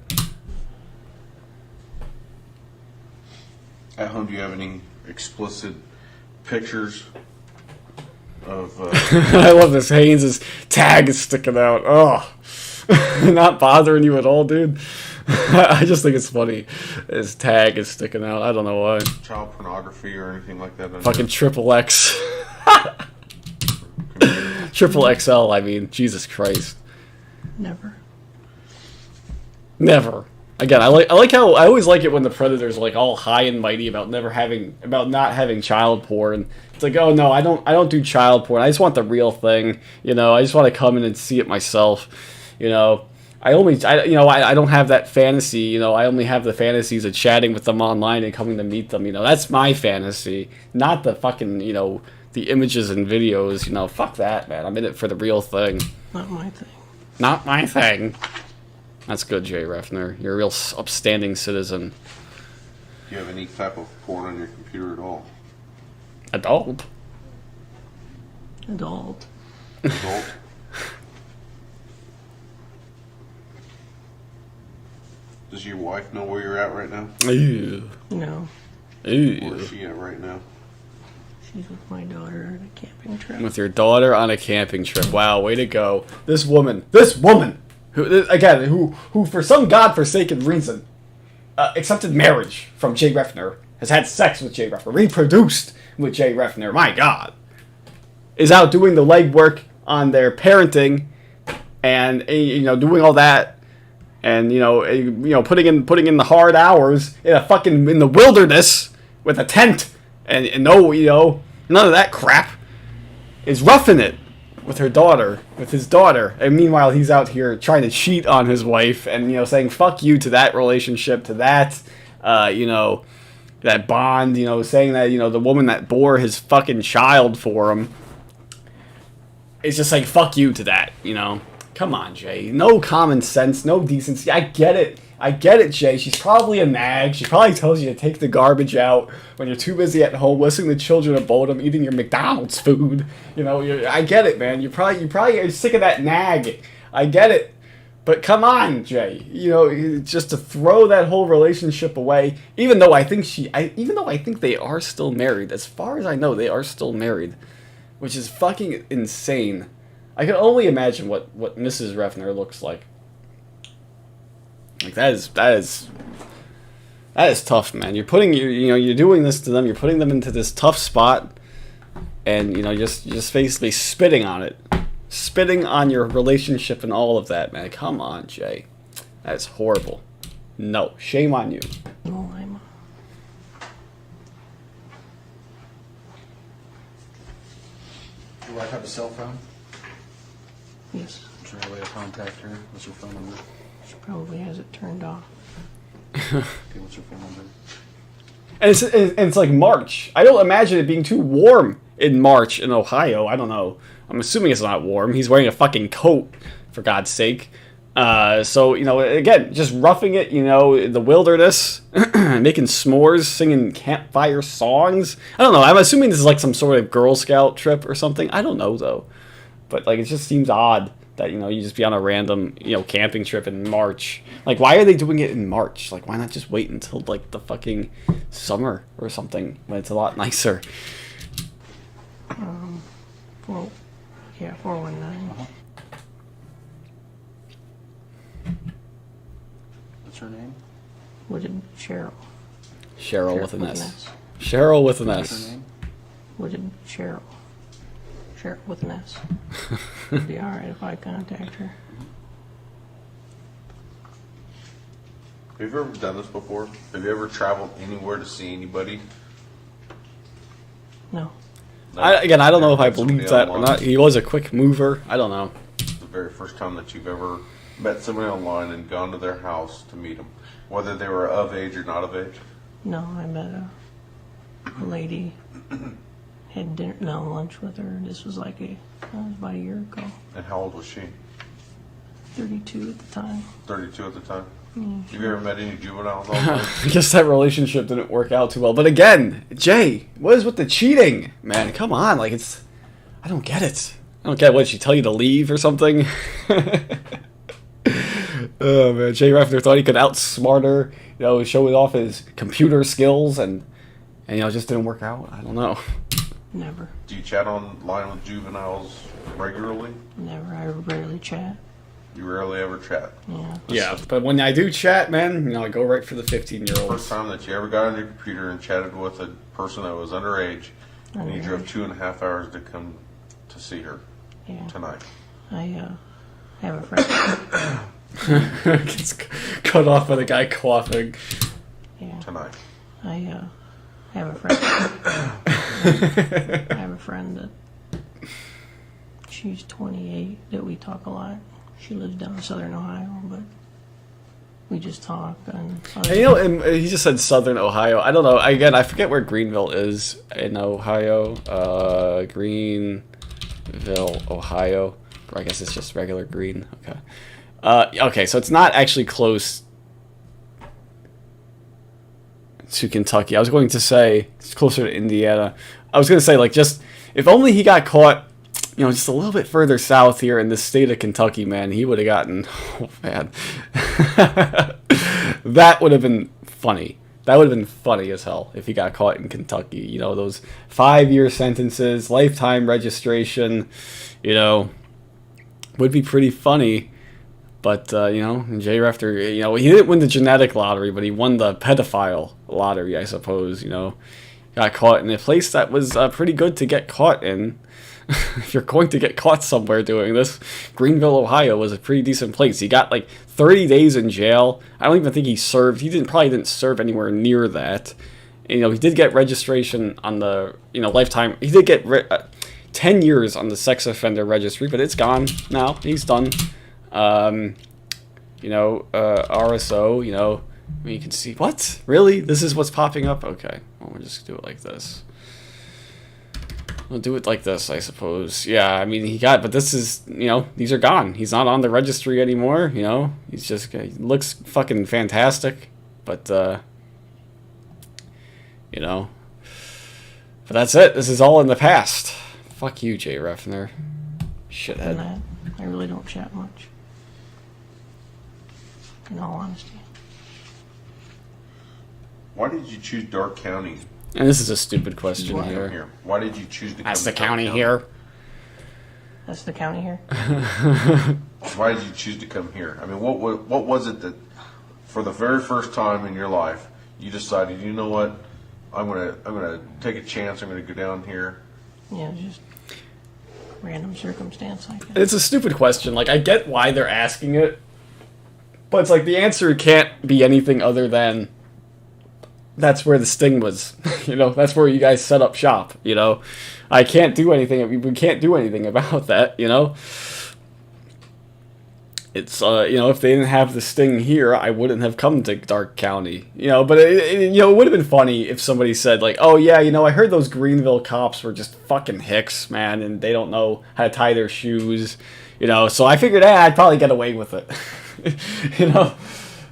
At home, do you have any explicit pictures of... I love this. Haynes' tag is sticking out. Oh, not bothering you at all, dude. I just think it's funny. His tag is sticking out. I don't know why. child pornography or anything like that? Fucking triple X. Triple XL, I mean. Jesus Christ. Never. Never. Again, I like how I always like it when the Predator's like all high and mighty about not having child porn. It's like, oh no, I don't do child porn. I just want the real thing. I just want to come in and see it myself. I don't have that fantasy. I only have the fantasies of chatting with them online and coming to meet them. That's my fantasy, not the fucking the images and videos. Fuck that, man. I'm in it for the real thing. Not my thing. Not my thing. That's good, Jay Reffner. You're a real upstanding citizen. Do you have any type of porn on your computer at all? Adult. Adult. Adult? Does your wife know where you're at right now? Ew. No. Where Ew. is she at right now? She's with my daughter on a camping trip. With your daughter on a camping trip. Wow, way to go. This woman, who for some godforsaken reason accepted marriage from Jay Reffner, has had sex with Jay Reffner, reproduced with Jay Reffner, my God, is out doing the legwork on their parenting and doing all that, and putting in the hard hours in the wilderness with a tent and none of that crap, is roughing it with his daughter, and meanwhile he's out here trying to cheat on his wife and saying fuck you to that relationship, to that that bond, saying that the woman that bore his fucking child for him is just like fuck you to that. Come on, Jay. No common sense, no decency. I get it. I get it, Jay. She's probably a nag. She probably tells you to take the garbage out when you're too busy at home whistling the children a bodum, eating your McDonald's food. You know, I get it, man. You probably are sick of that nag. I get it. But come on, Jay. You know, just to throw that whole relationship away, even though I think they are still married. As far as I know, they are still married, which is fucking insane. I can only imagine what Mrs. Reffner looks like. Like that is tough, man. You're doing this to them. You're putting them into this tough spot, and just basically spitting on it. Spitting on your relationship and all of that, man. Come on, Jay. That's horrible. No, shame on you. No, I'm. Your wife have a cell phone? Yes. Is there a way to contact her? What's your phone number? She probably has it turned off. Okay, what's your phone number? And it's like March. I don't imagine it being too warm in March in Ohio. I don't know. I'm assuming it's not warm. He's wearing a fucking coat, for God's sake. So, again, just roughing it, the wilderness, making s'mores, singing campfire songs. I don't know. I'm assuming this is like some sort of Girl Scout trip or something. I don't know, though. But, like, it just seems odd that, you just be on a random, camping trip in March. Like, why are they doing it in March? Like, why not just wait until, like, the fucking summer or something when it's a lot nicer? 419. What's her name? Would it Cheryl? Cheryl with an S. Cheryl with an What's her S. name? Would it Cheryl? Cheryl with an S. It'd be alright if I contact her. Have you ever done this before? Have you ever traveled anywhere to see anybody? No. I don't know if I Somebody believe that or online? not. He was a quick mover. I don't know. The very first time that you've ever met somebody online and gone to their house to meet them, whether they were of age or not of age? No, I met a lady, had lunch with her. This was like about a year ago. And how old was she? 32 at the time. 32 at the time? Have you ever met any juveniles online? I guess that relationship didn't work out too well. But again, Jay, what is with the cheating? Man, come on. Like, I don't get it. I don't get what, she tell you to leave or something? Oh, man. Jay Reffner thought he could outsmart her, showing off his computer skills, and it just didn't work out. I don't know. Never. Do you chat online with juveniles regularly? Never. I rarely chat. You rarely ever chat. Yeah. Yeah, but when I do chat, man, I go right for the 15-year-olds. First time that you ever got on your computer and chatted with a person that was underage, and you drove 2.5 hours to come to see her tonight. I have a friend. Gets cut off by the guy coughing. Yeah. Tonight. I have a friend. I have a friend that she's 28 that we talk a lot. She lives down in southern Ohio, but we just talk. And And, he just said southern Ohio. I don't know. Again, I forget where Greenville is in Ohio. Greenville, Ohio. Or I guess it's just regular green. Okay. Okay, so it's not actually close to Kentucky. I was going to say it's closer to Indiana. I was going to say, like, just if only he got caught, just a little bit further south here in the state of Kentucky, man, he would have gotten, oh man, that would have been funny. That would have been funny as hell if he got caught in Kentucky. Those 5-year sentences, lifetime registration, would be pretty funny. But, Jay Reffner, he didn't win the genetic lottery, but he won the pedophile lottery, I suppose, Got caught in a place that was pretty good to get caught in. If you're going to get caught somewhere doing this, Greenville, Ohio was a pretty decent place. He got, 30 days in jail. I don't even think he served. He probably didn't serve anywhere near that. He did get registration on the, lifetime. He did get 10 years on the sex offender registry, but it's gone now. He's done. RSO, you can see, what? Really? This is what's popping up? Okay, well, we'll just do it like this. I'll do it like this, I suppose. Yeah, I mean, but this is, these are gone. He's not on the registry anymore, He's just, he looks fucking fantastic, but, But that's it. This is all in the past. Fuck you, Jay Reffner. Shithead. And I really don't chat much. In all honesty. Why did you choose Dark County? And this is a stupid question Come here. here. Why did you choose to come That's the to Dark county here. That's the county here. Why did you choose to come here? I mean, what was it that, for the very first time in your life, you decided, you know what, I'm gonna take a chance. I'm gonna go down here. Yeah, just random circumstance like that. It's a stupid question. Like, I get why they're asking it, but it's like the answer can't be anything other than that's where the sting was. That's where you guys set up shop. I can't do anything. We can't do anything about that. It's if they didn't have the sting here, I wouldn't have come to Dark County. But it would have been funny if somebody said like, oh yeah, I heard those Greenville cops were just fucking hicks, man, and they don't know how to tie their shoes. So I figured, I'd probably get away with it.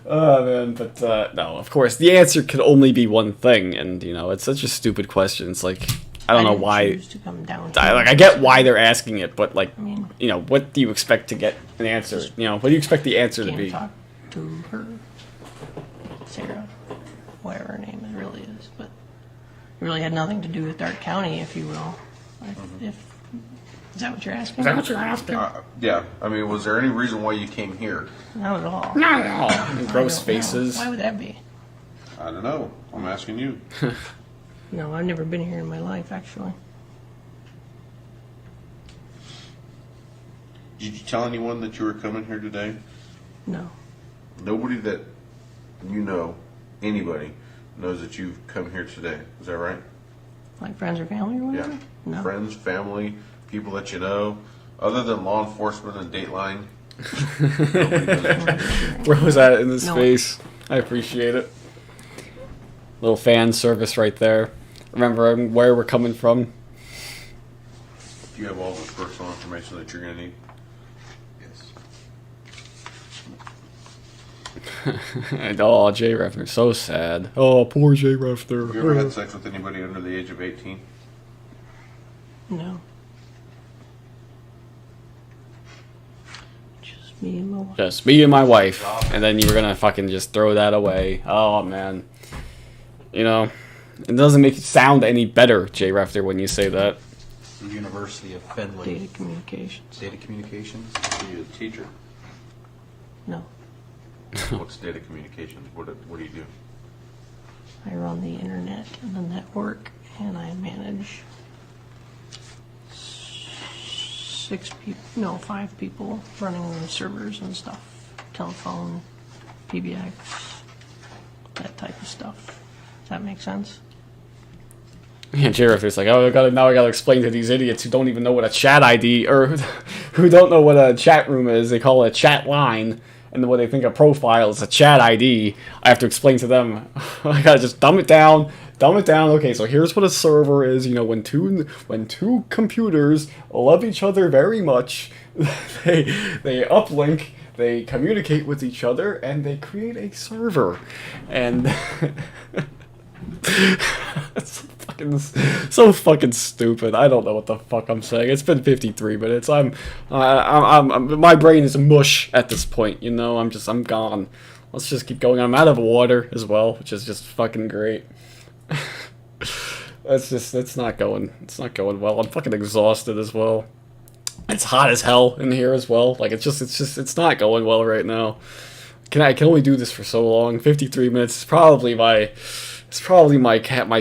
Oh man, but no, of course the answer could only be one thing, and it's such a stupid question. It's like I don't know why. Choose to come down I get why they're asking it, but like, I mean, what do you expect to get an answer? What do you expect the answer to can't be? talk to her, Sarah, whatever her name really is, but it really had nothing to do with Dark County, if you will. Is that what you're asking? Is that what you're asking? Yeah. I mean, was there any reason why you came here? Not at all. Not at all. I Gross don't know. faces. Why would that be? I don't know. I'm asking you. No, I've never been here in my life, actually. Did you tell anyone that you were coming here today? No. Nobody that anybody knows that you've come here today. Is that right? Like friends or family or whatever? Yeah. No. Friends, family, people that you know, other than law enforcement and Dateline. Where was that in his No. face? I appreciate it. Little fan service right there. Remember where we're coming from. Do you have all the personal information that you're going to need? Yes. Oh, Jay Reffner, so sad. Oh, poor Jay Have you ever Reffner. had sex with anybody under the age of 18? No. Just me and my wife. Just me and my wife, and then you were gonna fucking just throw that away. Oh man, it doesn't make it sound any better, Jay Reffner, when you say that. The University of Findlay. Data communications. Data communications. Are you a teacher? No. What's data communications? What do you do? I run the internet and the network, and I manage 5 people running the servers and stuff. Telephone, PBX, that type of stuff. Does that make sense? Yeah, Jay Reffner's like, oh, now I gotta explain to these idiots who don't even know what a chat ID, or who don't know what a chat room is. They call it a chat line. And what they think a profile is a chat ID, I have to explain to them. I gotta just dumb it down. Okay, so here's what a server is. When two computers love each other very much, they uplink, they communicate with each other, and they create a server. And it's so fucking stupid. I don't know what the fuck I'm saying. It's been 53 minutes. I'm my brain is mush at this point. I'm gone. Let's just keep going. I'm out of water as well, which is just fucking great. It's not going well. I'm fucking exhausted as well. It's hot as hell in here as well. Like it's not going well right now. I can only do this for so long. 53 minutes is probably my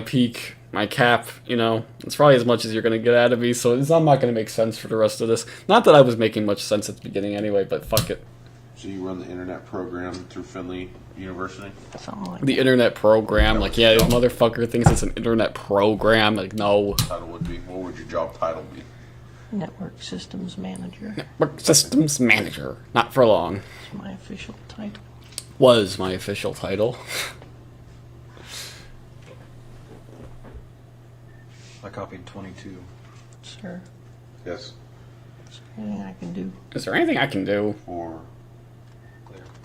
peak. My cap, it's probably as much as you're going to get out of me, so I'm not going to make sense for the rest of this. Not that I was making much sense at the beginning anyway, but fuck it. So you run the internet program through Findlay University? Something like The internet program, like, yeah, this motherfucker thinks it's an internet program, like, no. Title would be, what would your job title be? network systems manager. Network systems manager. Not for long. It's my official title. Was my official title. I copied 22. Sir, Yes. is there anything I can do? Is there anything I can do? Or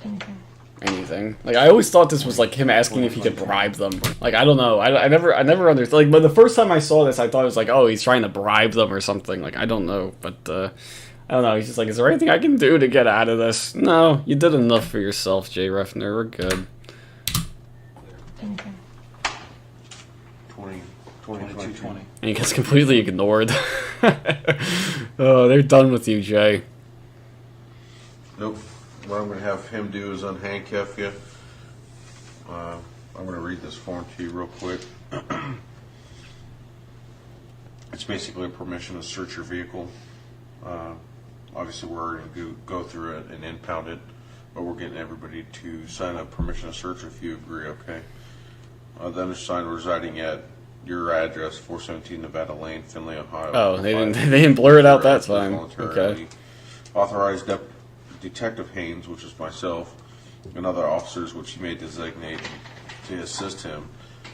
Anything? Anything. Like, I always thought this was like him asking if he could bribe them. Like, I don't know. I never understood. Like, but the first time I saw this, I thought it was like, oh, he's trying to bribe them or something. Like, I don't know. But, I don't know. He's just like, is there anything I can do to get out of this? No, you did enough for yourself, Jay Reffner. We're good. Anything? 20, 2220. And he gets completely ignored. Oh, they're done with you, Jay. Nope. What I'm going to have him do is unhandcuff you. I'm going to read this form to you real quick. It's basically a permission to search your vehicle. Obviously, we're going to go through it and impound it, but we're getting everybody to sign a permission to search if you agree, okay? The undersigned residing at your address, 417 Nevada Lane, Findlay, Ohio. Oh, they didn't blur it out that time. Voluntarily. Okay. Authorized Detective Haynes, which is myself, and other officers which he may designate to assist him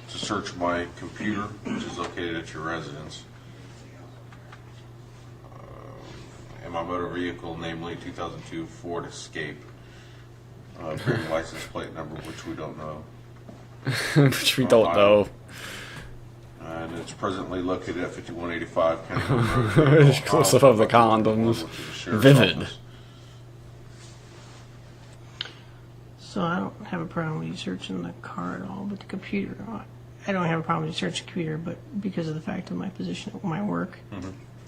to search my computer, which is located at your residence, and my motor vehicle, namely 2002 Ford Escape, bearing license plate number, which we don't know. Which we don't know. And it's presently located at 5185 Kennedy Road. It's close above the condoms. Vivid. So I don't have a problem with you searching the car at all, but the computer, I don't have a problem with you searching the computer, but because of the fact of my position at my work,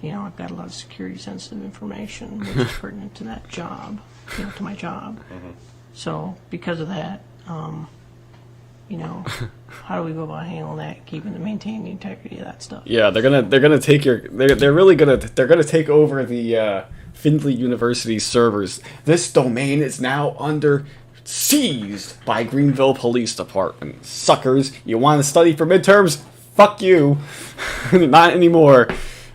you know, I've got a lot of security sensitive information which is pertinent to that job, you know, to my job. So because of that, you know, how do we go about handling that, maintaining the integrity of that stuff? Yeah, they're gonna take they're gonna take over the Findlay University servers. This domain is now seized by Greenville Police Department. Suckers, you want to study for midterms? Fuck you. Not anymore.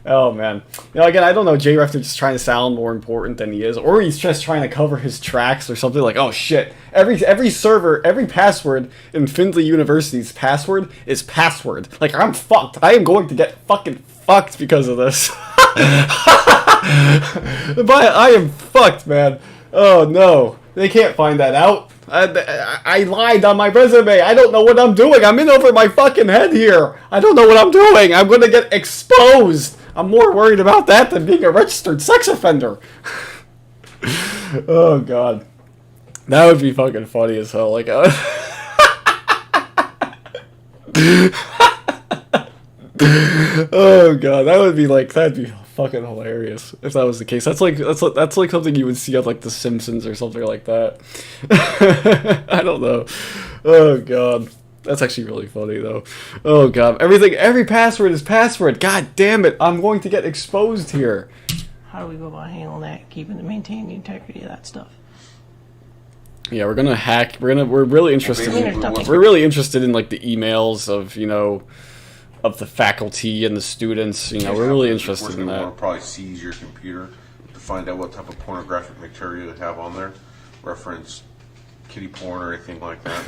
Oh man. You know, again, I don't know. Jay Reffner just trying to sound more important than he is, or he's just trying to cover his tracks or something. Like, oh shit, every server, every password in Findlay University's password is password. Like, I'm fucked. I am going to get fucking fucked because of this. But I am fucked, man. Oh no, they can't find that out. I lied on my resume. I don't know what I'm doing. I'm in over my fucking head here. I don't know what I'm doing. I'm gonna get exposed. I'm more worried about that than being a registered sex offender. Oh god, that would be fucking funny as hell. Like, oh god, that'd be fucking hilarious if that was the case. That's like something you would see on like The Simpsons or something like that. I don't know. Oh god, that's actually really funny though. Oh god, every password is password. God damn it, I'm going to get exposed here. How do we go about handling that, maintaining the integrity of that stuff? Yeah, we're gonna hack. We're really interested. We're really interested in like the emails of, you know, of the faculty and the students. You know, we're really interested in that. We'll probably seize your computer to find out what type of pornographic material you have on there, reference kitty porn or anything like that.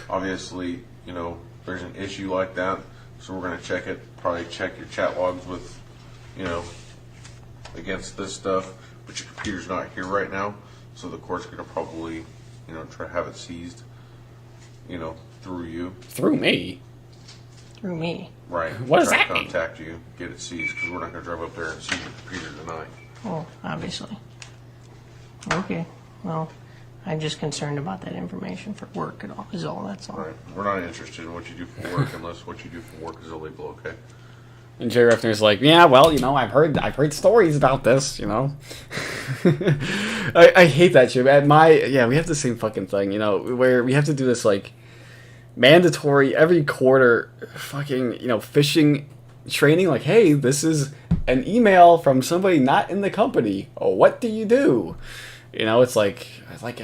Obviously, you know, there's an issue like that, so we're going to check it. Probably check your chat logs with, you know, against this stuff. But your computer's not here right now, so the court's going to probably, you know, try to have it seized, you know, through you. Through me. Through me. Right. What does Try that to mean? contact you, get it seized, because we're not going to drive up there and seize your computer tonight. Well, obviously. Okay. Well, I'm just concerned about that information for work and all. That's all. Right. We're not interested in what you do for work unless what you do for work is illegal, okay? And Jay Reffner's like, yeah, well, you know, I've heard stories about this, you know. I hate that shit. We have the same fucking thing, you know, where we have to do this like mandatory every quarter fucking, you know, phishing training. Like, hey, this is an email from somebody not in the company. Oh, what do you do? You know, it's like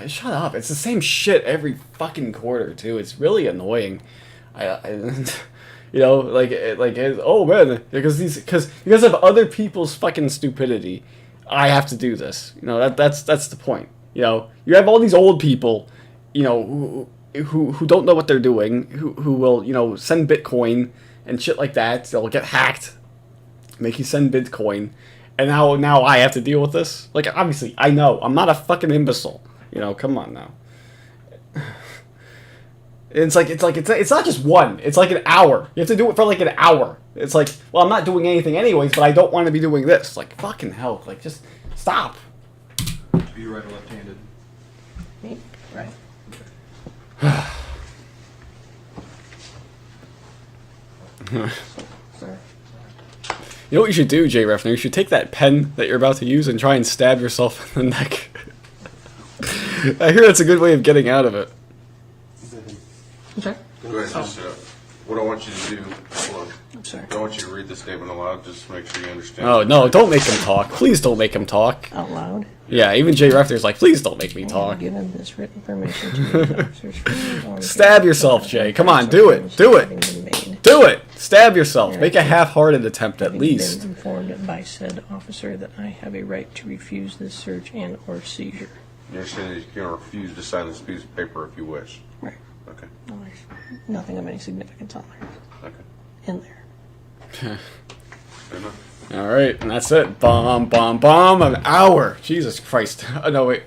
shut up. It's the same shit every fucking quarter too. It's really annoying. You know, oh man, because of other people's fucking stupidity, I have to do this. You know, that's the point. You know, you have all these old people, you know, who don't know what they're doing, who will, you know, send Bitcoin and shit like that. They'll get hacked, make you send Bitcoin, and now I have to deal with this. Like, obviously, I know I'm not a fucking imbecile. You know, come on now. It's not just one. It's like an hour. You have to do it for like an hour. It's like, well, I'm not doing anything anyways, but I don't want to be doing this. Like, fucking hell. Like, just stop. Are you right or left-handed? Me? Right. Sorry. You know what you should do, Jay Reffner? You should take that pen that you're about to use and try and stab yourself in the neck. I hear that's a good way of getting out of it. I'm sorry? Go ahead, just, what I want you to do, hold on. I'm sorry. I want you to read the statement aloud, just to make sure you understand. Oh, no, don't make him talk. Please don't make him talk. Out loud. Yeah, even Jay Reffner's like, please don't make me talk. Given this written permission to the officers. Stab yourself, Jay. Come on, do it. Do it. Do it. Stab yourself. Make a half-hearted attempt at least. Been informed by said officer that I have a right to refuse this search and or seizure. You're saying that you can refuse to sign this piece of paper if you wish. Right. Okay. No, there's nothing of any significance on there. Okay. In there. Fair enough. All right, and that's it. Bomb, bomb, bomb. An hour. Jesus Christ. Oh, no, wait.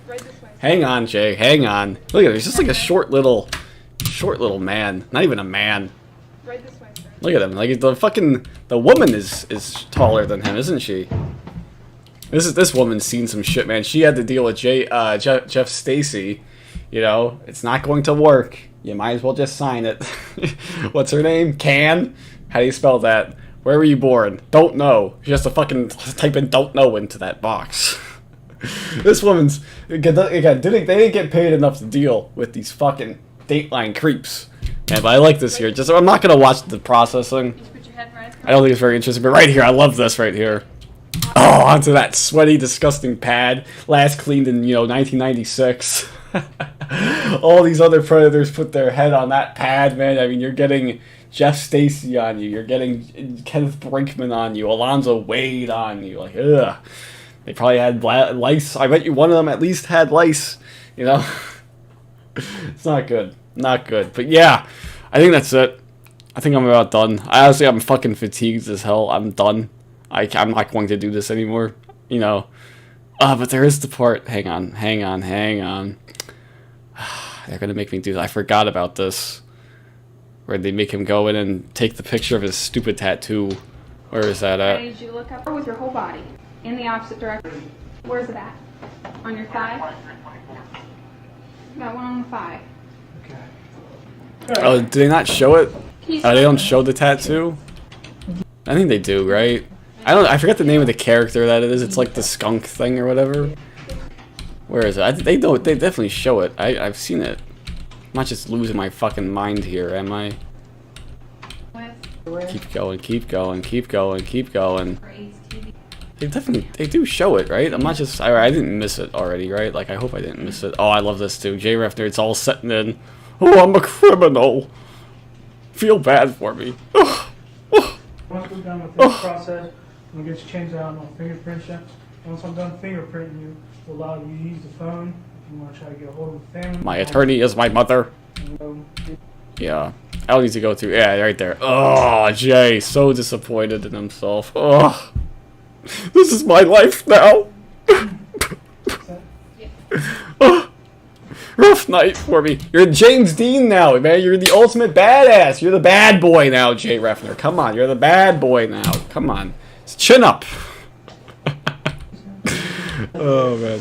Hang on, Jay. Hang on. Look at him. He's just like a short little man. Not even a man. Right this way, sir. Look at him. Like the woman is taller than him, isn't she? This woman's seen some shit, man. She had to deal with Jeff Stacy. You know, it's not going to work. You might as well just sign it. What's her name? Can? How do you spell that? Where were you born? Don't know. She has to fucking type in "don't know" into that box. This woman's again. They didn't get paid enough to deal with these fucking Dateline creeps. Man, but I like this here. I'm not gonna watch the processing. Just put your head right I don't think it's very interesting, but right here, I love this right here. Oh, onto that sweaty, disgusting pad. Last cleaned in, 1996. All these other predators put their head on that pad, man. I mean, you're getting Jeff Stacy on you. You're getting Kenneth Brinkman on you. Alonzo Wade on you. Like, ugh. They probably had lice. I bet you one of them at least had lice. You know? It's not good. Not good. But yeah, I think that's it. I think I'm about done. I'm fucking fatigued as hell. I'm done. I'm not going to do this anymore. You know. But there is the part. Hang on. They're going to make me do that. I forgot about this. Where they make him go in and take the picture of his stupid tattoo. Where is that I at? need you to look up with your whole body in the opposite direction. Where's it at? On your thigh? Got one on the thigh. Oh, do they not show it? He's Oh, they don't show the tattoo? I think they do, right? I forget the name of the character that it is. It's like the skunk thing or whatever. Where is it? They definitely show it. I've seen it. I'm not just losing my fucking mind here, am I? Keep going. They do show it, right? I'm not just... I didn't miss it already, right? Like, I hope I didn't miss it. Oh, I love this too. Jay Reffner, it's all setting in. Oh, I'm a criminal. Feel bad for me. Once we're done with this process, we'll get you changed out on fingerprint check. Once I'm done fingerprinting you, we'll allow you to use the phone if you want to try to get a hold of the family. My attorney is my mother. Yeah. I don't need to go through... Yeah, right there. Oh, Jay, so disappointed in himself. Oh. This is my life now. Oh. Rough night for me. You're James Dean now, man. You're the ultimate badass. You're the bad boy now, Jay Reffner. Come on, you're the bad boy now. Come on. Chin up. Oh, man.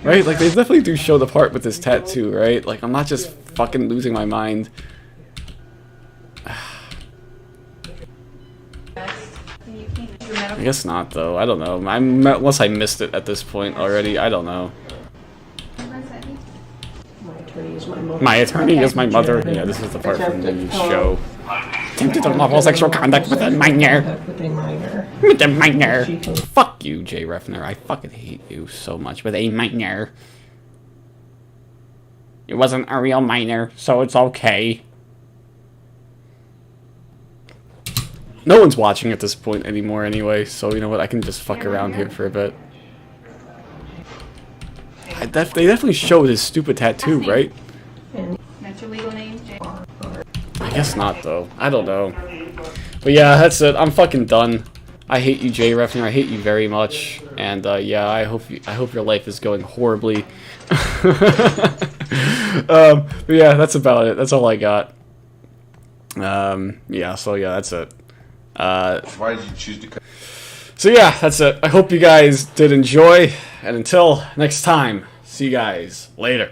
Right? Like, they definitely do show the part with this tattoo, right? Like, I'm not just fucking losing my mind. I guess not, though. I don't know. Unless I missed it at this point already. I don't know. My attorney is my mother. Yeah, this is the part from the show. Attempted unlawful sexual conduct with a minor. With a minor. Fuck you, Jay Reffner. I fucking hate you so much. With a minor. It wasn't a real minor, so it's okay. No one's watching at this point anymore anyway, so you know what? I can just fuck around here for a bit. They definitely showed his stupid tattoo, right? That's your legal name, Jay? I guess not, though. I don't know. But yeah, that's it. I'm fucking done. I hate you, Jay Reffner. I hate you very much. And yeah, I hope your life is going horribly. But yeah, that's about it. That's all I got. Yeah, so yeah, that's it. Why did you choose to come? So yeah, that's it. I hope you guys did enjoy, and until next time, see you guys later.